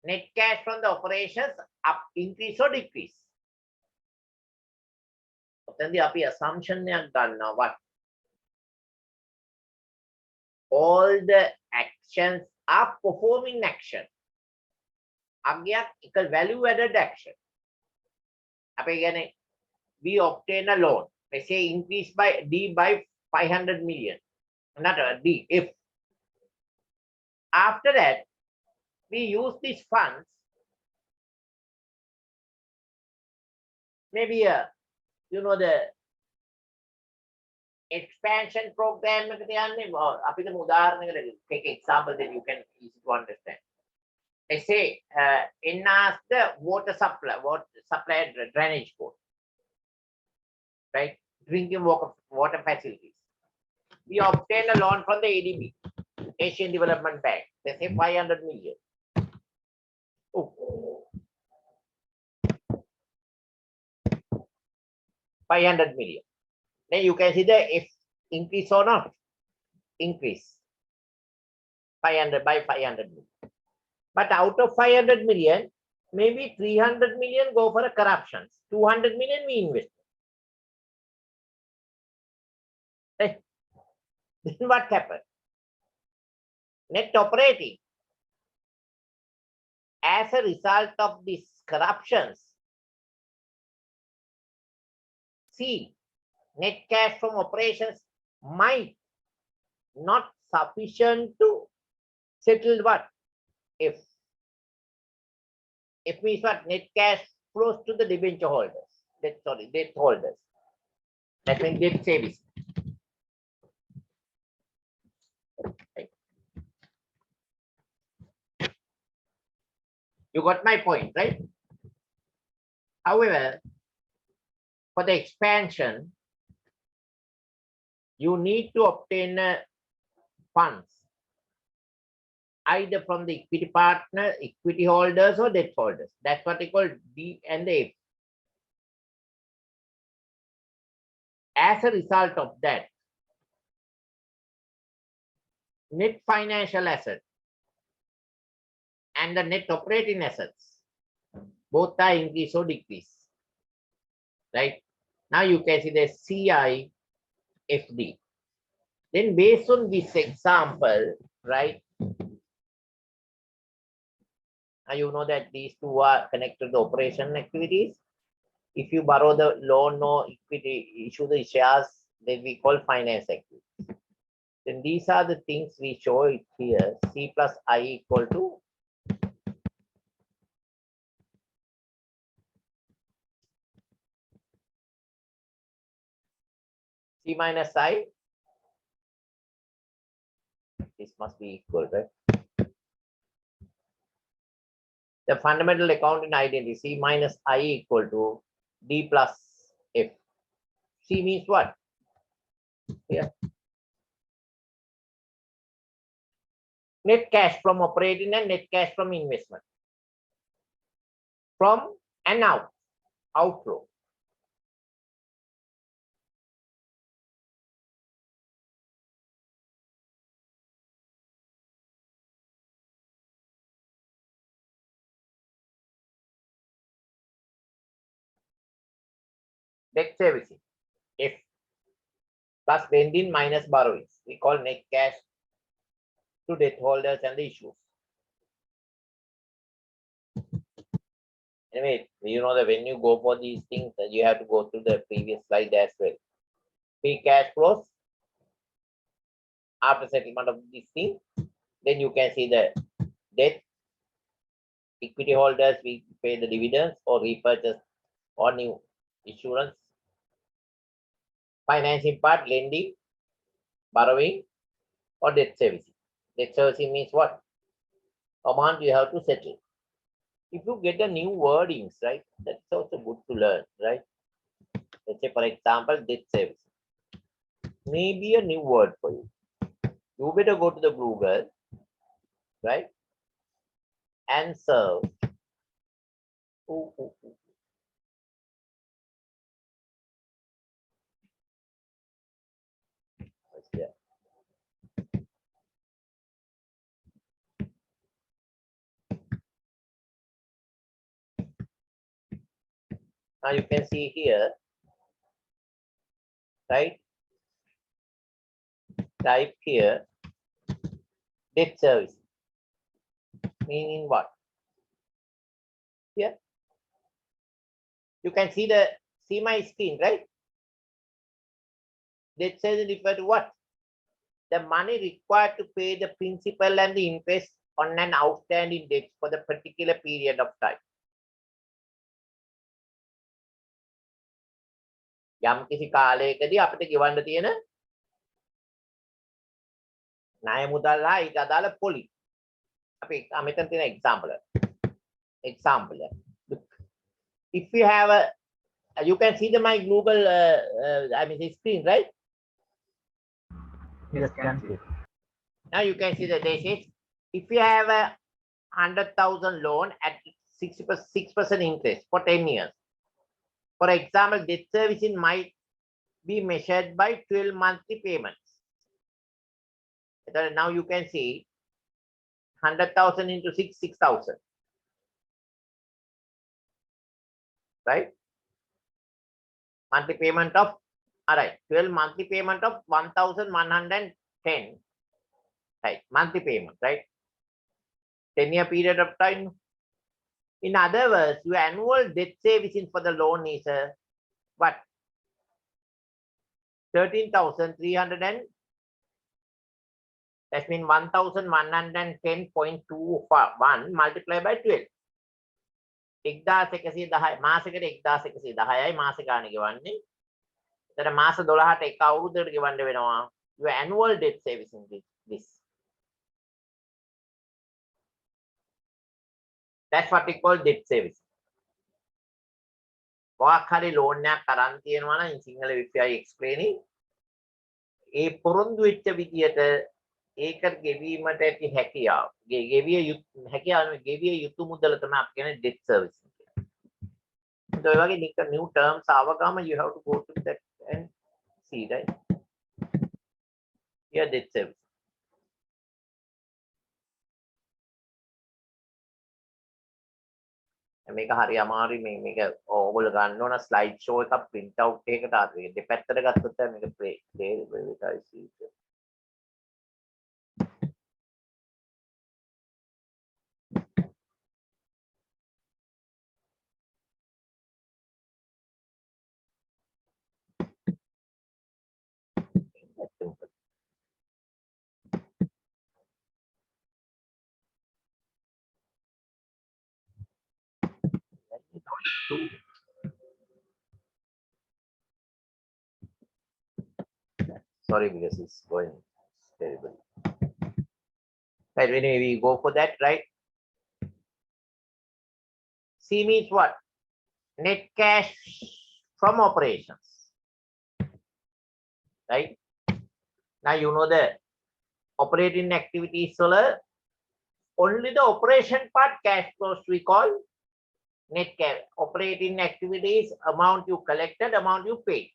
net cash from the operations up, increase or decrease. ඔතනදී අපි assumption එකක් ගන්නවා what? All the actions are performing action. අගයක් equal value added action. අපි කියන්නේ we obtain a loan. Let's say increase by D by 500 million. Not a D, if. After that, we use these funds. Maybe the expansion program take example that you can easy to understand. They say enhance the water supply drainage board, right? Drinking water facilities. We obtain a loan from the ADB, Asian Development Bank. They say 500 million. Oh. 500 million. Then you can see the if increase or not. Increase. 500 by 500 million. But out of 500 million, maybe 300 million go for a corruptions. 200 million we invest. Then what happened? Net operating. As a result of these corruptions, see, net cash from operations might not sufficient to settle what? If means what? Net cash flows to the debenture holders. Debt holders. That means debt service. Right. You got my point, right? However, for the expansion, you need to obtain funds either from the equity partner, equity holders, or debt holders. That's what they call D and the F. As a result of that, net financial assets and the net operating assets both are increase or decrease. Right? Now you can see the CIFD. Then based on this example, right? Now you know that these two are connected to the operation activities. If you borrow the loan or equity, issue the shares, then we call finance activity. Then these are the things we show it here. C plus I equal to C minus I. This must be equal, right? The fundamental accounting identity, C minus I equal to D plus F. C means what? Here. Net cash from operating and net cash from investment. From and out, outflow. Debt servicing, F, plus lending minus borrowings. We call net cash to debt holders and the issues. Anyway, you know that when you go for these things, you have to go through the previous slide as well. Free cash flows after settlement of this thing, then you can see the debt, equity holders, we pay the dividends or repurchase or new insurance. Financing part, lending, borrowing, or debt servicing. Debt servicing means what? Amount you have to settle. If you get a new wordings, right, that's also good to learn, right? Let's say, for example, debt servicing. Maybe a new word for you. You better go to the Google, right? And search. What's there? Now you can see here, right? Type here, debt service. Meaning what? Here. You can see my screen, right? Debt service refer to what? The money required to pay the principal and the interest on an outstanding debt for the particular period of time. යම් කිසි කාලයකදී අපිට ගෙවන්න තියෙන ණය මුදල් හා ඊට අදාළ පොලි. අපි මෙතන තියෙන example. If you have you can see my Google I mean the screen, right? Yes, can see. Now you can see that this is, if you have a 100,000 loan at 6% interest for 10 years. For example, debt servicing might be measured by 12 monthly payments. Now you can see 100,000 into 6,000. Right? Monthly payment of, all right, 12 monthly payment of 1,110. Right, monthly payment, right? 10-year period of time. In other words, your annual debt servicing for the loan is what? 13,300 and that means 1,110.21 multiplied by 12. 1110 මාසෙකට 1110යි මාස ගාන ගෙවන්නේ. එතන මාස 12ට එක අවුරුද්දකට ගෙවන්න වෙනවා. Your annual debt servicing this. That's what we call debt service. මොකක් හරි loan එකක් අරන් තියෙනවා නම් in Sinhala if I explaining ඒ පොරොන්දු වෙච්ච විදියට ඒකට ගෙවීමට ඇති හැකියාව. ගෙවිය යුතු මුදල තමයි අපි කියන්නේ debt service කියලා. ඒ වගේ new terms ආව ගම you have to go to that and see, right? Here debt service. මේක හරි අමාරුයි මේක ඕගොල්ලෝ ගන්න ඕන ස්ලයිඩ් ෂෝ එකක් print out එකකට ආදී දෙපැත්තට ගත්තොත් තමයි මේක play එකයි 2. Sorry, because it's going terrible. Right, when we go for that, right? C means what? Net cash from operations. Right? Now you know the operating activities, so only the operation part cash flows we call net cash. Operating activities, amount you collected, amount you paid.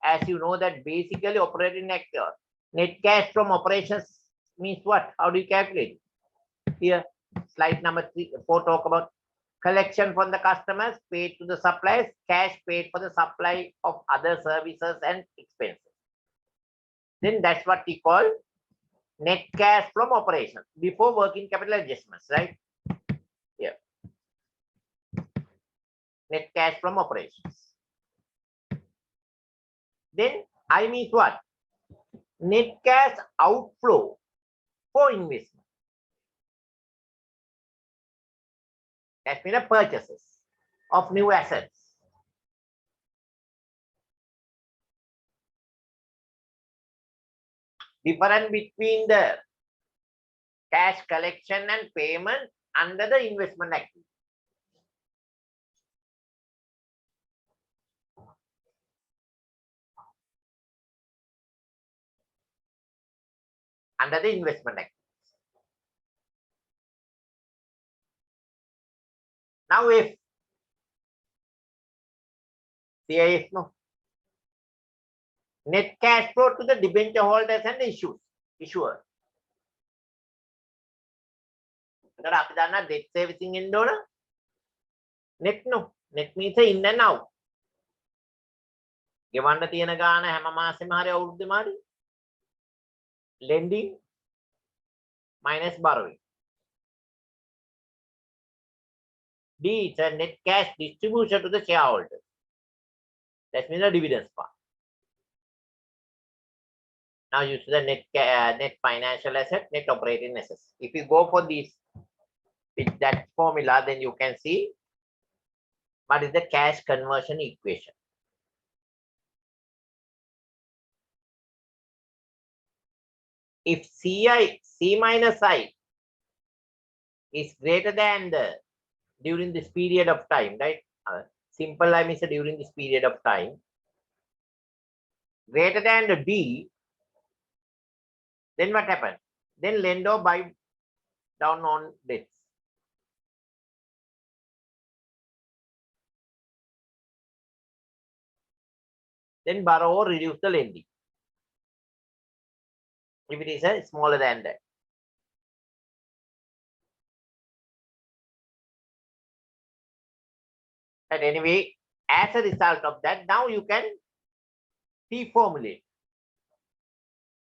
As you know that basically operating net cash from operations means what? How do you calculate? Here, slide number 4 talk about collection from the customers, paid to the suppliers, cash paid for the supply of other services and expenses. Then that's what we call net cash from operations before working capital adjustments, right? Yeah. Net cash from operations. Then I means what? Net cash outflow for investment. That's mean the purchases of new assets. Difference between the cash collection and payment under the investment activity. Under the investment activity. Now if CIF no net cash flow to the debenture holders and the issuer. එතකොට අපි දන්නා debt servicing එන්න ඕන net no net means in and out. ගෙවන්න තියෙන ගාන හැම මාසෙම හරි අවුරුද්දෙම හරි lending minus borrowing. D is a net cash distribution to the shareholders. That means the dividends part. Now you see the net financial asset, net operating assets. If you go for this with that formula, then you can see what is the cash conversion equation. If C minus I is greater than the during this period of time, right? Simple I means during this period of time, greater than the D, then what happened? Then lender buy down on debts. Then borrower reduce the lending. If it is smaller than that. But anyway, as a result of that, now you can reformulate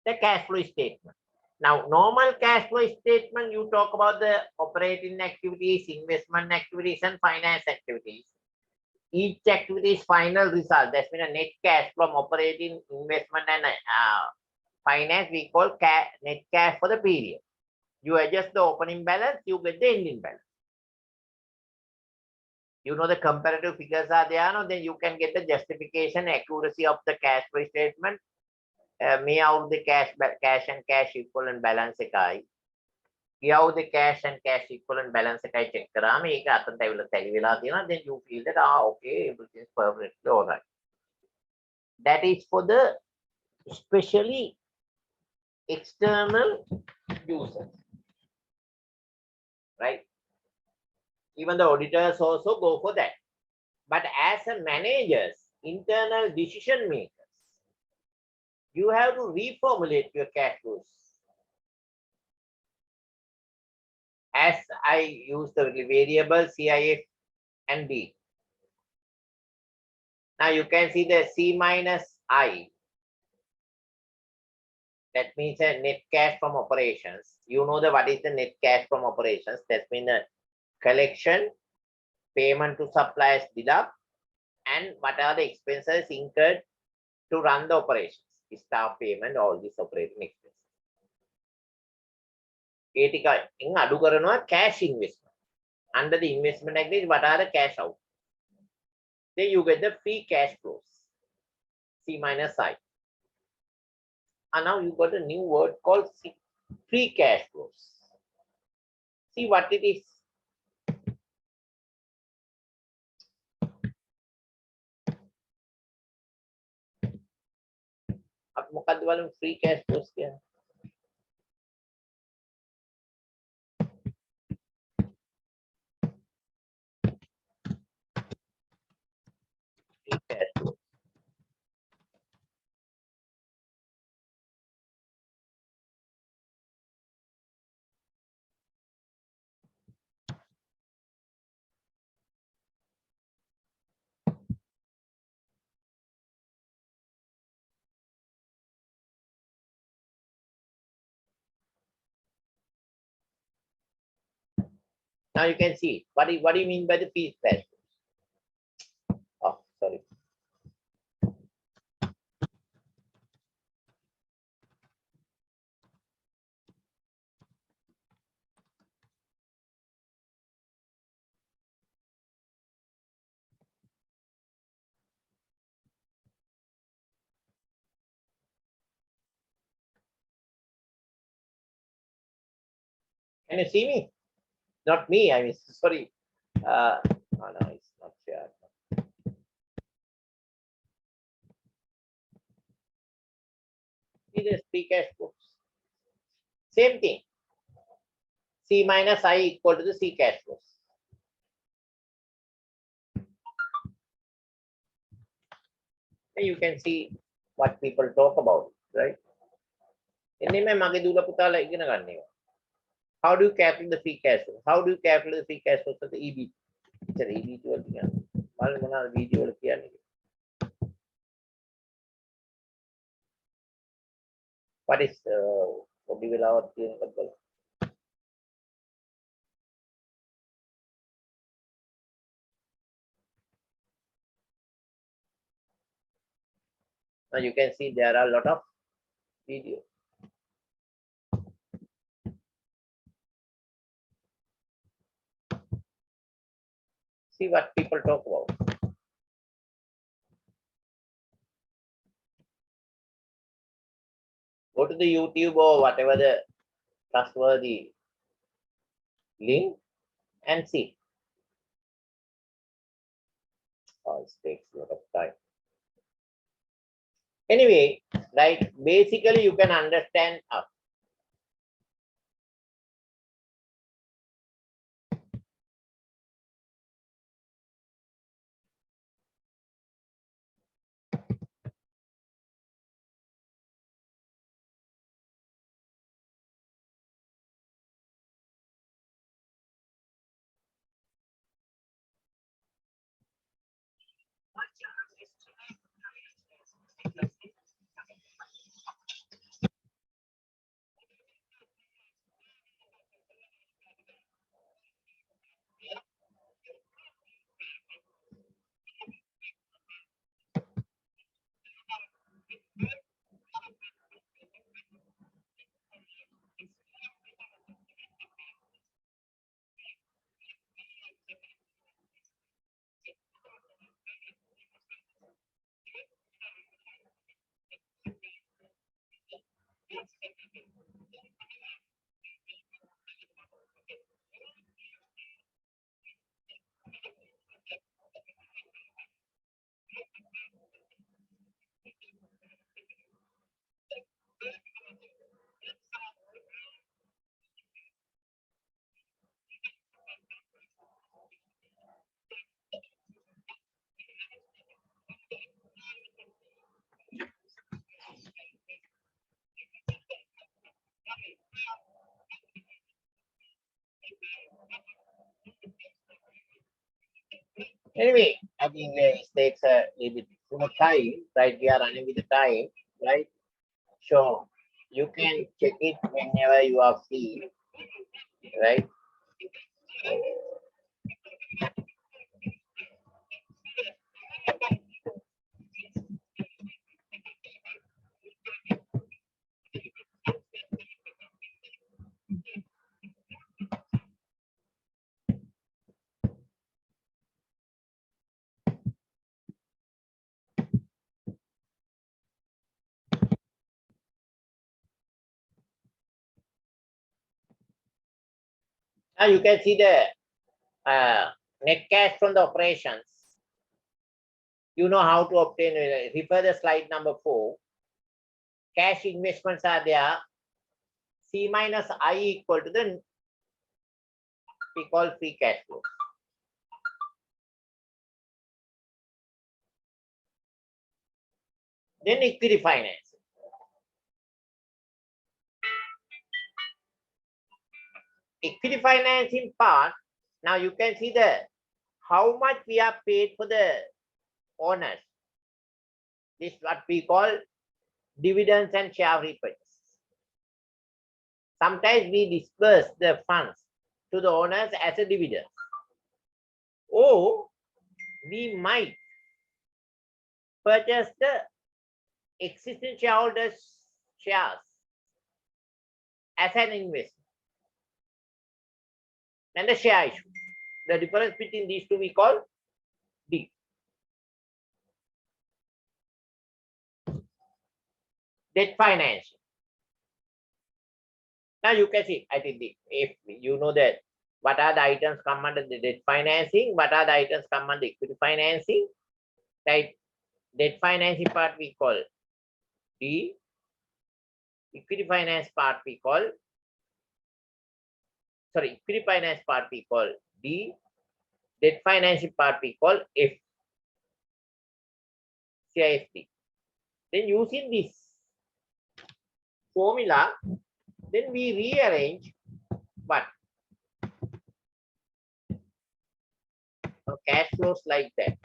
the cash flow statement. Now, normal cash flow statement, you talk about the operating activities, investment activities, and finance activities. Each activity's final result, that's been a net cash from operating, investment, and finance, we call net cash for the period. You adjust the opening balance, you get the ending balance. You know the comparative figures are there, no? Then you can get the justification, accuracy of the cash flow statement. Me out the cash and cash equivalent balance එකයි. Give the cash and cash equivalent balance එකයි check කරාම ඒක අතට ඇවිල්ලා tally වෙලා තියෙනවා. Then you feel that okay, everything is perfectly all right. That is for the especially external users, right? Even the auditors also go for that. But as a managers, internal decision makers, you have to reformulate your cash flows. As I use the variable CIF and D. Now you can see the C minus I. That means a net cash from operations. You know what is the net cash from operations? That means the collection, payment to suppliers deduct, and what are the expenses incurred to run the operations. Staff payment, all these operating expenses. ඒ ටික අඩු කරනවා cash investment. Under the investment activity, what are the cash out? Then you get the free cash flows. C minus I. And now you got a new word called free cash flows. See what it is. अब मुकद्दर वालों free cash flows क्या है? Free cash flows. Now you can see what do you mean by the free cash flows? Oh, sorry. Can you see me? Not me. I mean, sorry. Oh no, it's not shared. See this free cash flows. Same thing. C minus I equal to the C cash flows. And you can see what people talk about, right? How do you calculate the free cash flow? How do you calculate the free cash flow for the EB? What is what we will our now you can see there are a lot of videos. See what people talk about. Go to the YouTube or whatever the trustworthy link and see. Oh, it takes a lot of time. Anyway, right, basically you can understand anyway, I think it takes a little bit too much time, right? We are running with the time, right? So you can check it whenever you are free, right? Now you can see the net cash from the operations. You know how to obtain, refer the slide number 4. Cash investments are there. C minus I equal to the, we call free cash flow. Then equity finance. Equity financing part, now you can see the how much we are paid for the owners. This is what we call dividends and share repurchase. Sometimes we disperse the funds to the owners as a dividend. Or we might purchase the existing shareholders' shares as an investment. And the share issue. The difference between these two we call D. Debt financing. Now you can see, I think if you know that what are the items come under the debt financing, what are the items come under equity financing, right? Debt financing part we call D. Equity finance part we call, sorry, equity finance part we call D. Debt financing part we call F. CIFD. Then using this formula, then we rearrange what? Cash flows like that.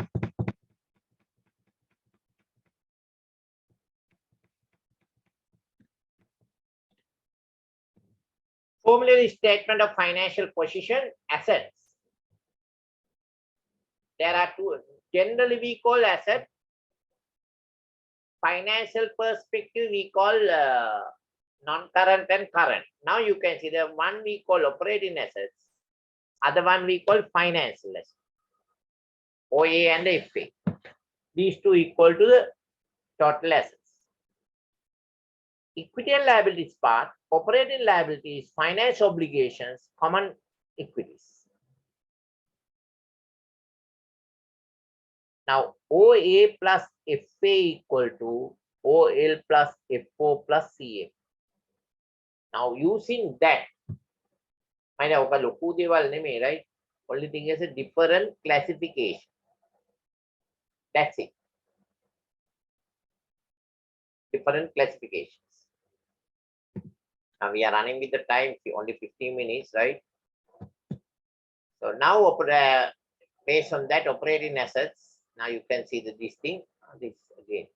Formulary statement of financial position, assets. There are two. Generally, we call asset. Financial perspective, we call non-current and current. Now you can see the one we call operating assets, other one we call financial assets. OA and FA. These two equal to the total assets. Equity and liabilities part, operating liabilities, finance obligations, common equities. Now OA plus FA equal to OL plus FO plus CA. Now using that, right? Only thing is a different classification. That's it. Different classifications. Now we are running with the time, only 15 minutes, right? So now based on that operating assets, now you can see that this thing, this again,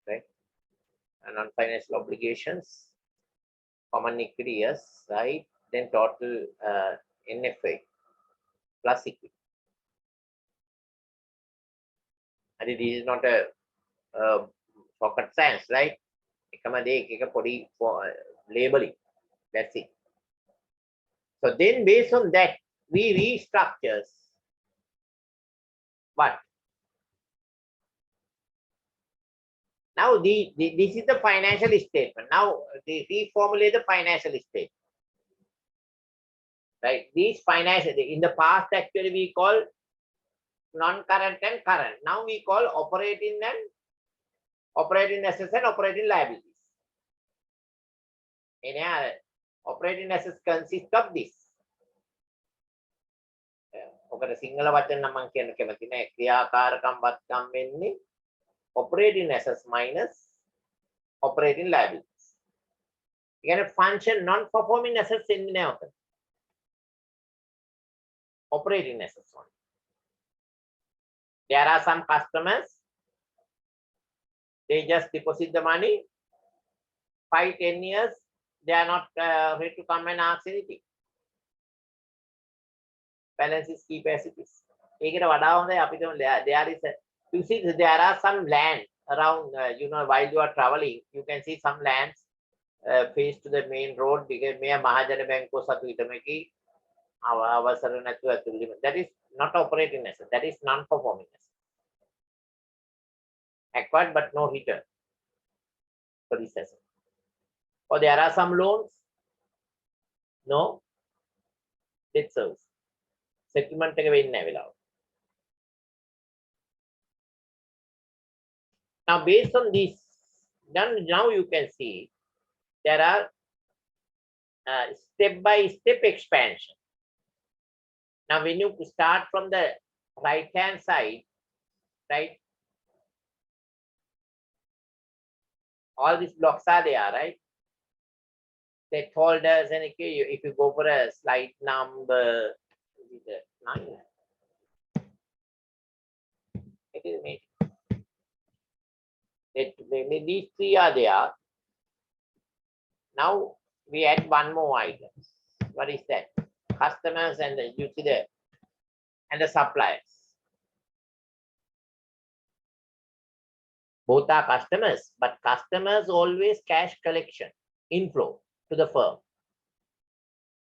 right? And non-financial obligations, common equity, yes, right? Then total NFA plus equity. And this is not a rocket science, right? Labeling. That's it. So then based on that, we restructure what? Now this is the financial statement. Now they reformulate the financial statement. Right? These financial, in the past actually we call non-current and current. Now we call operating assets and operating liabilities. And operating assets consist of this. Operating assets minus operating liabilities. You can function non-performing assets in operating assets only. There are some customers, they just deposit the money, 5-10 years, they are not ready to come and ask anything. Balance is keep as it is. There is a, you see there are some land around, you know, while you are traveling, you can see some lands face to the main road because that is not operating asset, that is non-performing asset. Acquired but no return for this asset. Or there are some loans, no, debt service. Settlement එක වෙන්නේ නැහැ වෙලාව. Now based on this, now you can see there are step by step expansion. Now when you start from the right hand side, right, all these blocks are there, right? Set holders, and if you go for a slide number 9, it is made. These three are there. Now we add one more item. What is that? Customers and you see the and the suppliers. Both are customers, but customers always cash collection inflow to the firm.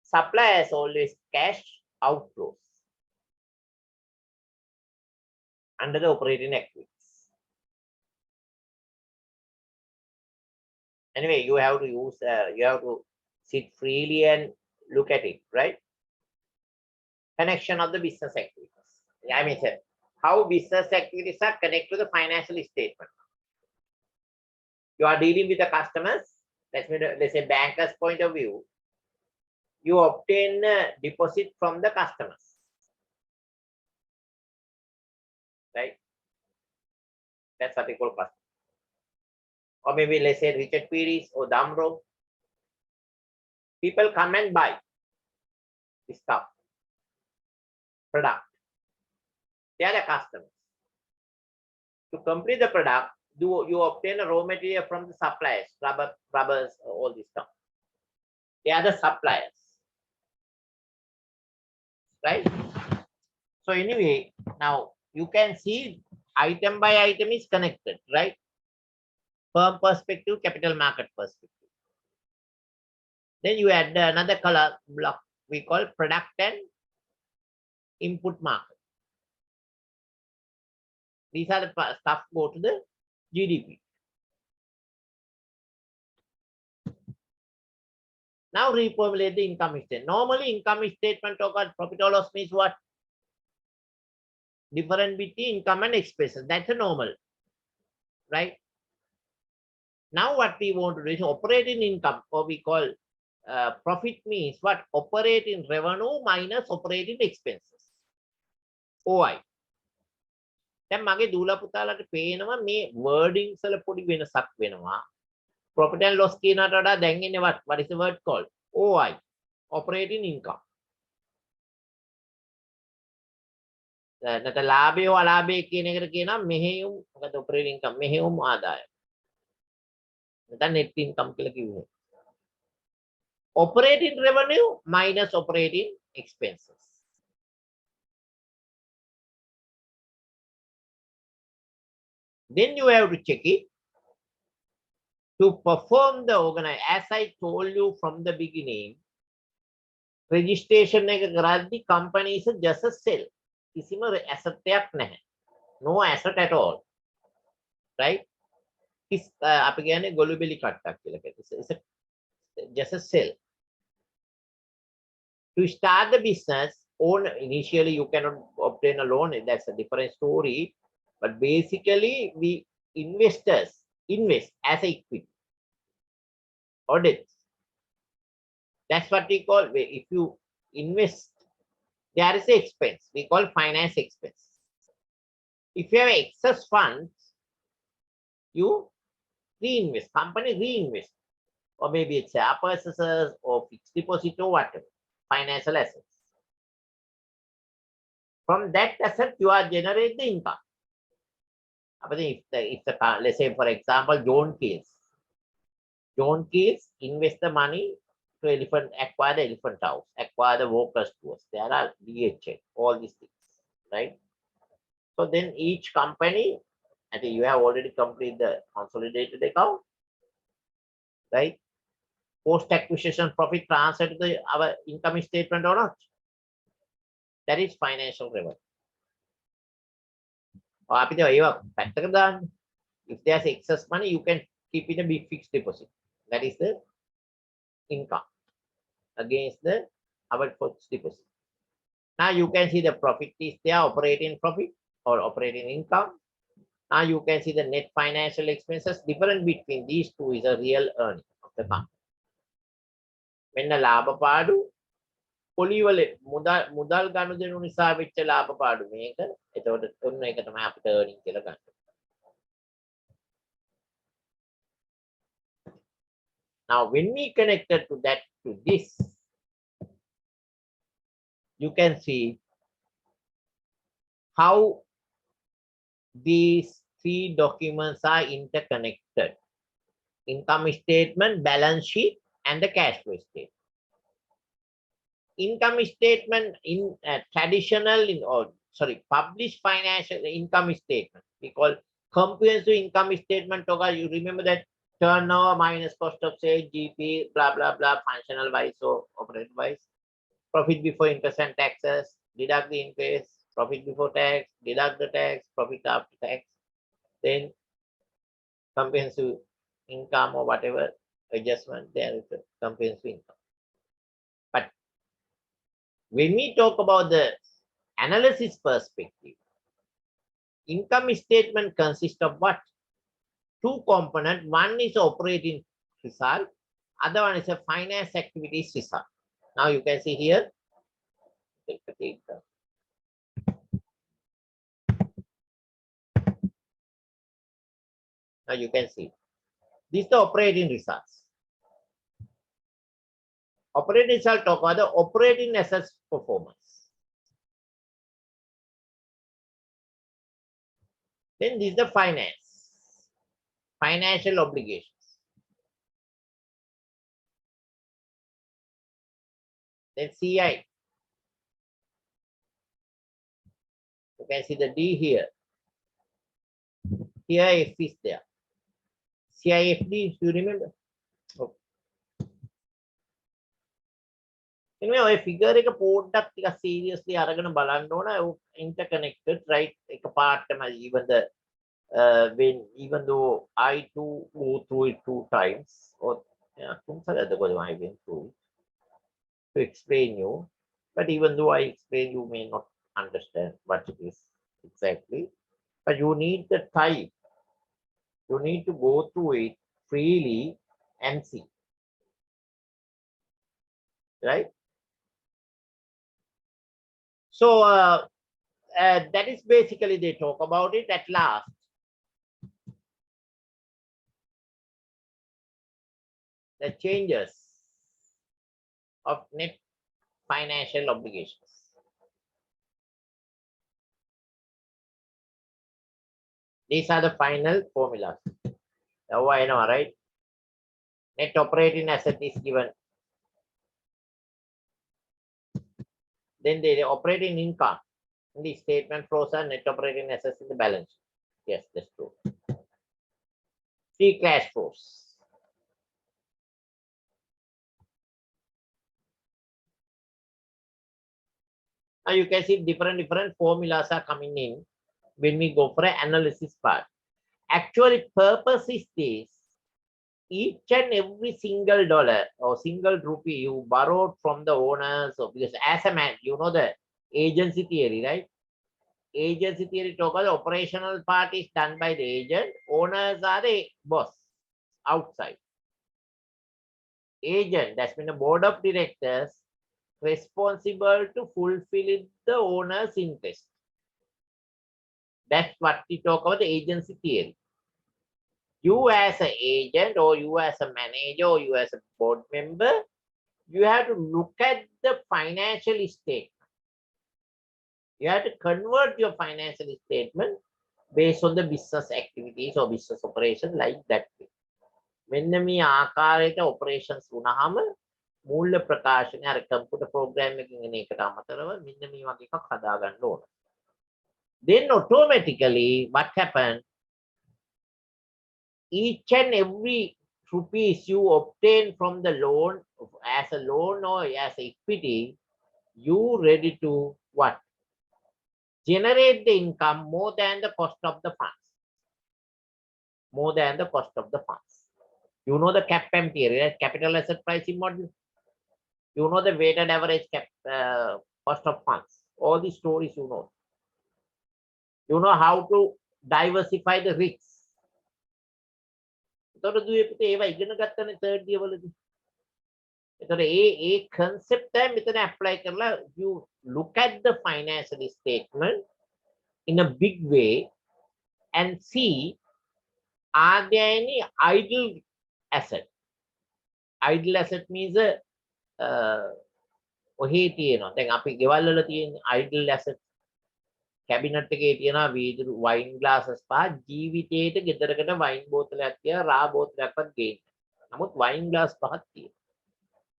Suppliers always cash outflows under the operating activities. Anyway, you have to use, you have to sit freely and look at it, right? Connection of the business activities. I mean, sir, how business activities are connected to the financial statement. You are dealing with the customers. Let's say banker's point of view. You obtain a deposit from the customers, right? That's what they call customer. Or maybe let's say Richard Peary's or Damro. People come and buy this stuff, product. They are the customers. To complete the product, you obtain a raw material from the suppliers, rubbers, all this stuff. They are the suppliers, right? So anyway, now you can see item by item is connected, right? Firm perspective, capital market perspective. Then you add another color block we call product and input market. These are the stuff go to the GDP. Now reformulate the income statement. Normally income statement or profit or loss means what? Difference between income and expenses. That's a normal, right? Now what we want to do is operating income, or we call profit means what? Operating revenue minus operating expenses. OI. දැන් මගේ දූලා පුතාලට පේනවා මේ wordings වල පොඩි වෙනසක් වෙනවා. Profit and loss කියනකට වඩා දැන් ඉන්නේ what is the word called? OI. Operating income. නැත්නම් ලාභය හෝ අලාභය කියන එකට කියනවා මෙහෙයුම් මොකද operating income මෙහෙයුම් ආදායම. නැත්නම් net income කියලා කිව්වේ. Operating revenue minus operating expenses. Then you have to check it to perform the organization. As I told you from the beginning, registration එක කරද්දී company is just a cell. කිසිම asset එකක් නැහැ. No asset at all. Right? අපි කියන්නේ ගොළුබෙලි කට්ටක් කියලා කියනවා. It's just a cell. To start the business, initially you cannot obtain a loan. That's a different story. But basically, we investors invest as a equity or debt. That's what we call, if you invest, there is an expense. We call finance expense. If you have excess funds, you reinvest, company reinvest. Or maybe it's share purchases or fixed deposit or whatever, financial assets. From that asset, you are generate the income. But if the let's say for example John Keys invest the money to acquire the elephant house, acquire the workers tours. There are DHA, all these things, right? So then each company, I think you have already completed the consolidated account, right? Post acquisition profit transfer to our income statement or not? That is financial revenue. If there's excess money, you can keep in a big fixed deposit. That is the income against the our fixed deposit. Now you can see the profit is there, operating profit or operating income. Now you can see the net financial expenses. Difference between these two is a real earning of the company. When the labor padu, පොලිවල මුදල් ගනුදෙනු නිසා වෙච්ච ලාභ පාඩු මේක. එතකොට ඔන්න ඒක තමයි අපිට earning කියලා ගන්න. Now when we connected to this, you can see how these three documents are interconnected: income statement, balance sheet, and the cash flow statement. Income statement in published financial income statement, we call comprehensive income statement. You remember that turnover minus cost of sales, GP, blah blah blah, functional wise or operating wise. Profit before interest and taxes, deduct the interest, profit before tax, deduct the tax, profit after tax, then comprehensive income or whatever adjustment, there is a comprehensive income. But when we talk about the analysis perspective, income statement consists of what? Two components. One is operating result, other one is a finance activities result. Now you can see here. Now you can see. These are the operating results. Operating result talk about the operating assets performance. Then this is the financial obligations. Then CI. You can see the D here. Here F is there. CIFD, you remember? Okay. Anyway, ඔය figure එක පොඩ්ඩක් ටිකක් seriously අරගෙන බලන්න ඕන. Interconnected, right? එකපාරටම even the even though I too go through it 2 times, or yeah, I went through it to explain you. But even though I explain, you may not understand what it is exactly. But you need the time. You need to go through it freely and see. Right? So that is basically they talk about it at last. The changes of net financial obligations. These are the final formulas. Now I know, right? Net operating asset is given. Then the operating income in the statement flows are net operating assets in the balance sheet. Yes, that's true. Free cash flows. Now you can see different formulas are coming in when we go for an analysis part. Actually, purpose is this: each and every single dollar or single rupee you borrowed from the owners, or because as a man, you know the agency theory, right? Agency theory talk about the operational part is done by the agent. Owners are the boss outside. Agent, that's been the board of directors, responsible to fulfill the owner's interest. That's what we talk about the agency theory. You as an agent, or you as a manager, or you as a board member, you have to look at the financial statement. You have to convert your financial statement based on the business activities or business operations like that. මෙන්න මේ ආකාරයට operations වුණාම මූල්‍ය ප්‍රකාශනය අර computer program එකකින් එන එකට අමතරව මෙන්න මේ වගේ එකක් හදා ගන්න ඕන. Then automatically what happened? Each and every rupees you obtain from the loan as a loan or as equity, you ready to what? Generate the income more than the cost of the funds. More than the cost of the funds. You know the CAPM theory, right? Capital asset pricing model. You know the weighted average cost of funds. All these stories you know. You know how to diversify the risks. එතකොට දුවේ පුතේ ඒවා ඉගෙන ගත්තනේ third year වලදී. එතකොට ඒ concept එක මෙතන apply කරලා you look at the financial statement in a big way and see are there any idle asset. Idle asset means ඔහේ තියෙනවා. දැන් අපි ගෙවල් වල තියෙන idle asset කැබිනට් එකේ තියෙනවා වීදුරු වයින් ග්ලාසස් පහ ජීවිතේට ගෙදරකට වයින් බෝතලයක් තියලා රා බෝතලයක්වත් ගේන්න. නමුත් වයින් ග්ලාස් පහක් තියෙනවා.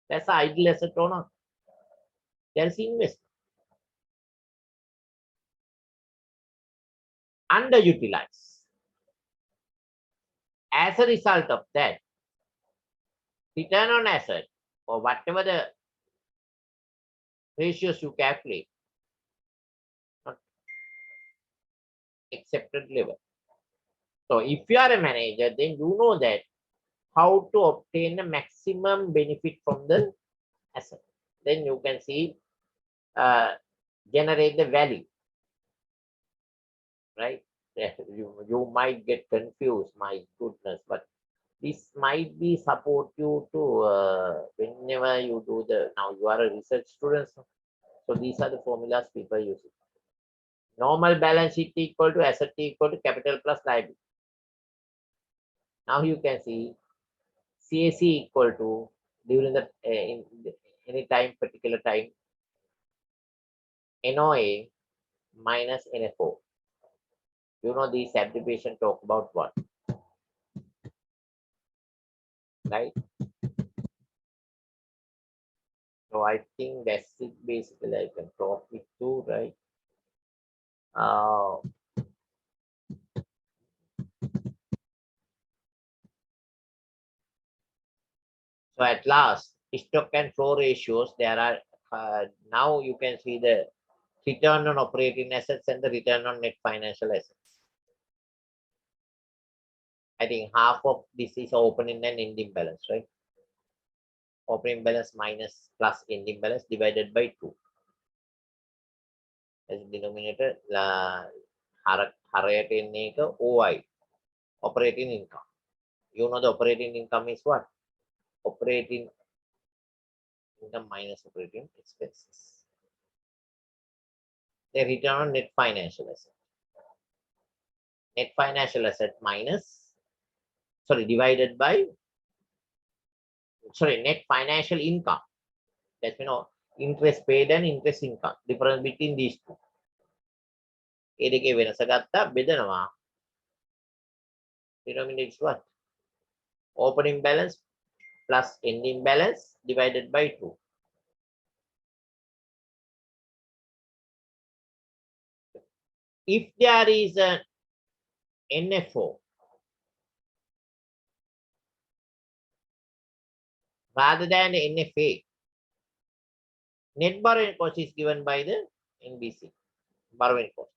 That's idle asset or not. There's investment. Underutilized. As a result of that, return on asset or whatever the ratios you calculate, not accepted level. So if you are a manager, then you know that how to obtain the maximum benefit from the asset. Then you can see generate the value, right? You might get confused, my goodness, but this might be support you to whenever you do the, now you are a research student, so these are the formulas people use. Normal balance sheet equal to asset equal to capital plus liability. Now you can see CAC equal to during the in any time, particular time, NOA minus NFO. You know these abbreviation talk about what, right? So I think that's it. Basically, I can talk with you, right? So at last, stock and flow ratios, there are now you can see the return on operating assets and the return on net financial assets. I think half of this is opening and ending balance, right? Opening balance minus plus ending balance divided by 2. As denominator, හරයට එන්නේ එක OI, operating income. You know the operating income is what? Operating income minus operating expenses. The return on net financial asset. Net financial asset minus, sorry, divided by, sorry, net financial income. That's, you know, interest paid and interest income. Difference between these two. ඒ දෙකේ වෙනස ගත්තා බෙදනවා. Denominator is what? Opening balance plus ending balance divided by 2. If there is an NFO rather than NFA, net borrowing cost is given by the NBC, borrowing cost.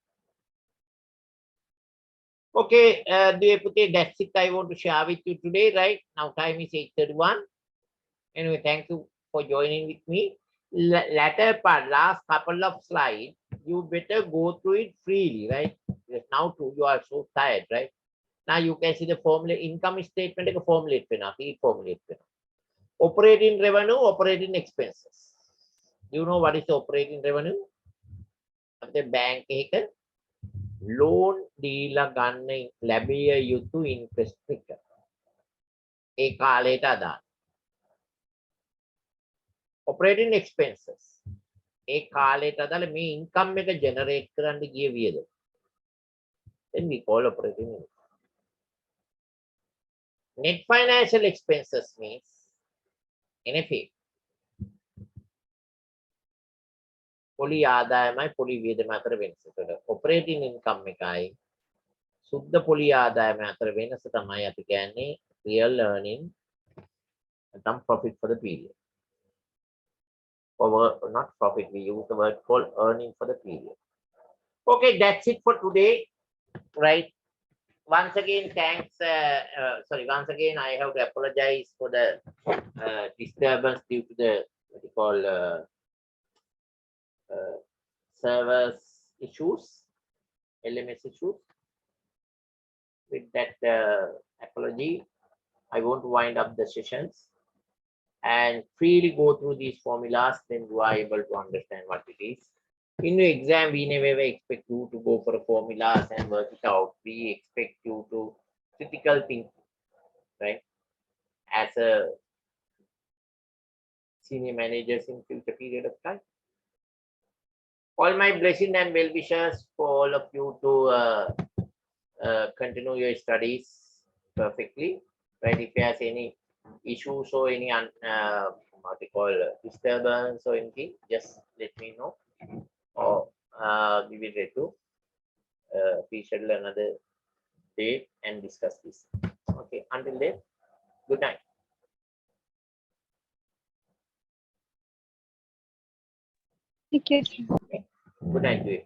Okay, that's it I want to share with you today, right? Now time is 8:31. Anyway, thank you for joining with me. Latter part, last couple of slides, you better go through it freely, right? Because now too, you are so tired, right? Now you can see the formula, income statement, formulate, formulate. Operating revenue, operating expenses. You know what is the operating revenue? Of the bank, loan දීලා ගන්න ලැබිය යුතු interest එක ඒ කාලයට අදාළ. Operating expenses ඒ කාලයට අදාළ මේ ඉන්කම් එක ජෙනරේට් කරන්න ගිය වියදම. Then we call operating income. Net financial expenses means NFA. පොලි ආදායමයි පොලි වියදම අතර වෙනස. Operating income එකයි සුද්ධ පොලි ආදායම අතර වෙනස තමයි අපි කියන්නේ real earning and profit for the period. Or not profit, we use the word called earning for the period. Okay, that's it for today, right? Once again, thanks. Once again, I have to apologize for the disturbance due to the what you call servers issues, LMS issues. With that apology, I want to wind up the sessions and freely go through these formulas, then you are able to understand what it is. In your exam, we never ever expect you to go for a formulas and work it out. We expect you to critical think, right? As a senior managers in future period of time. All my blessing and well wishes for all of you to continue your studies perfectly. Right? If you have any issues or any what they call disturbance or anything, just let me know, or we will try to schedule another day and discuss this. Okay. Until then, good night. Thank you. Good night to you.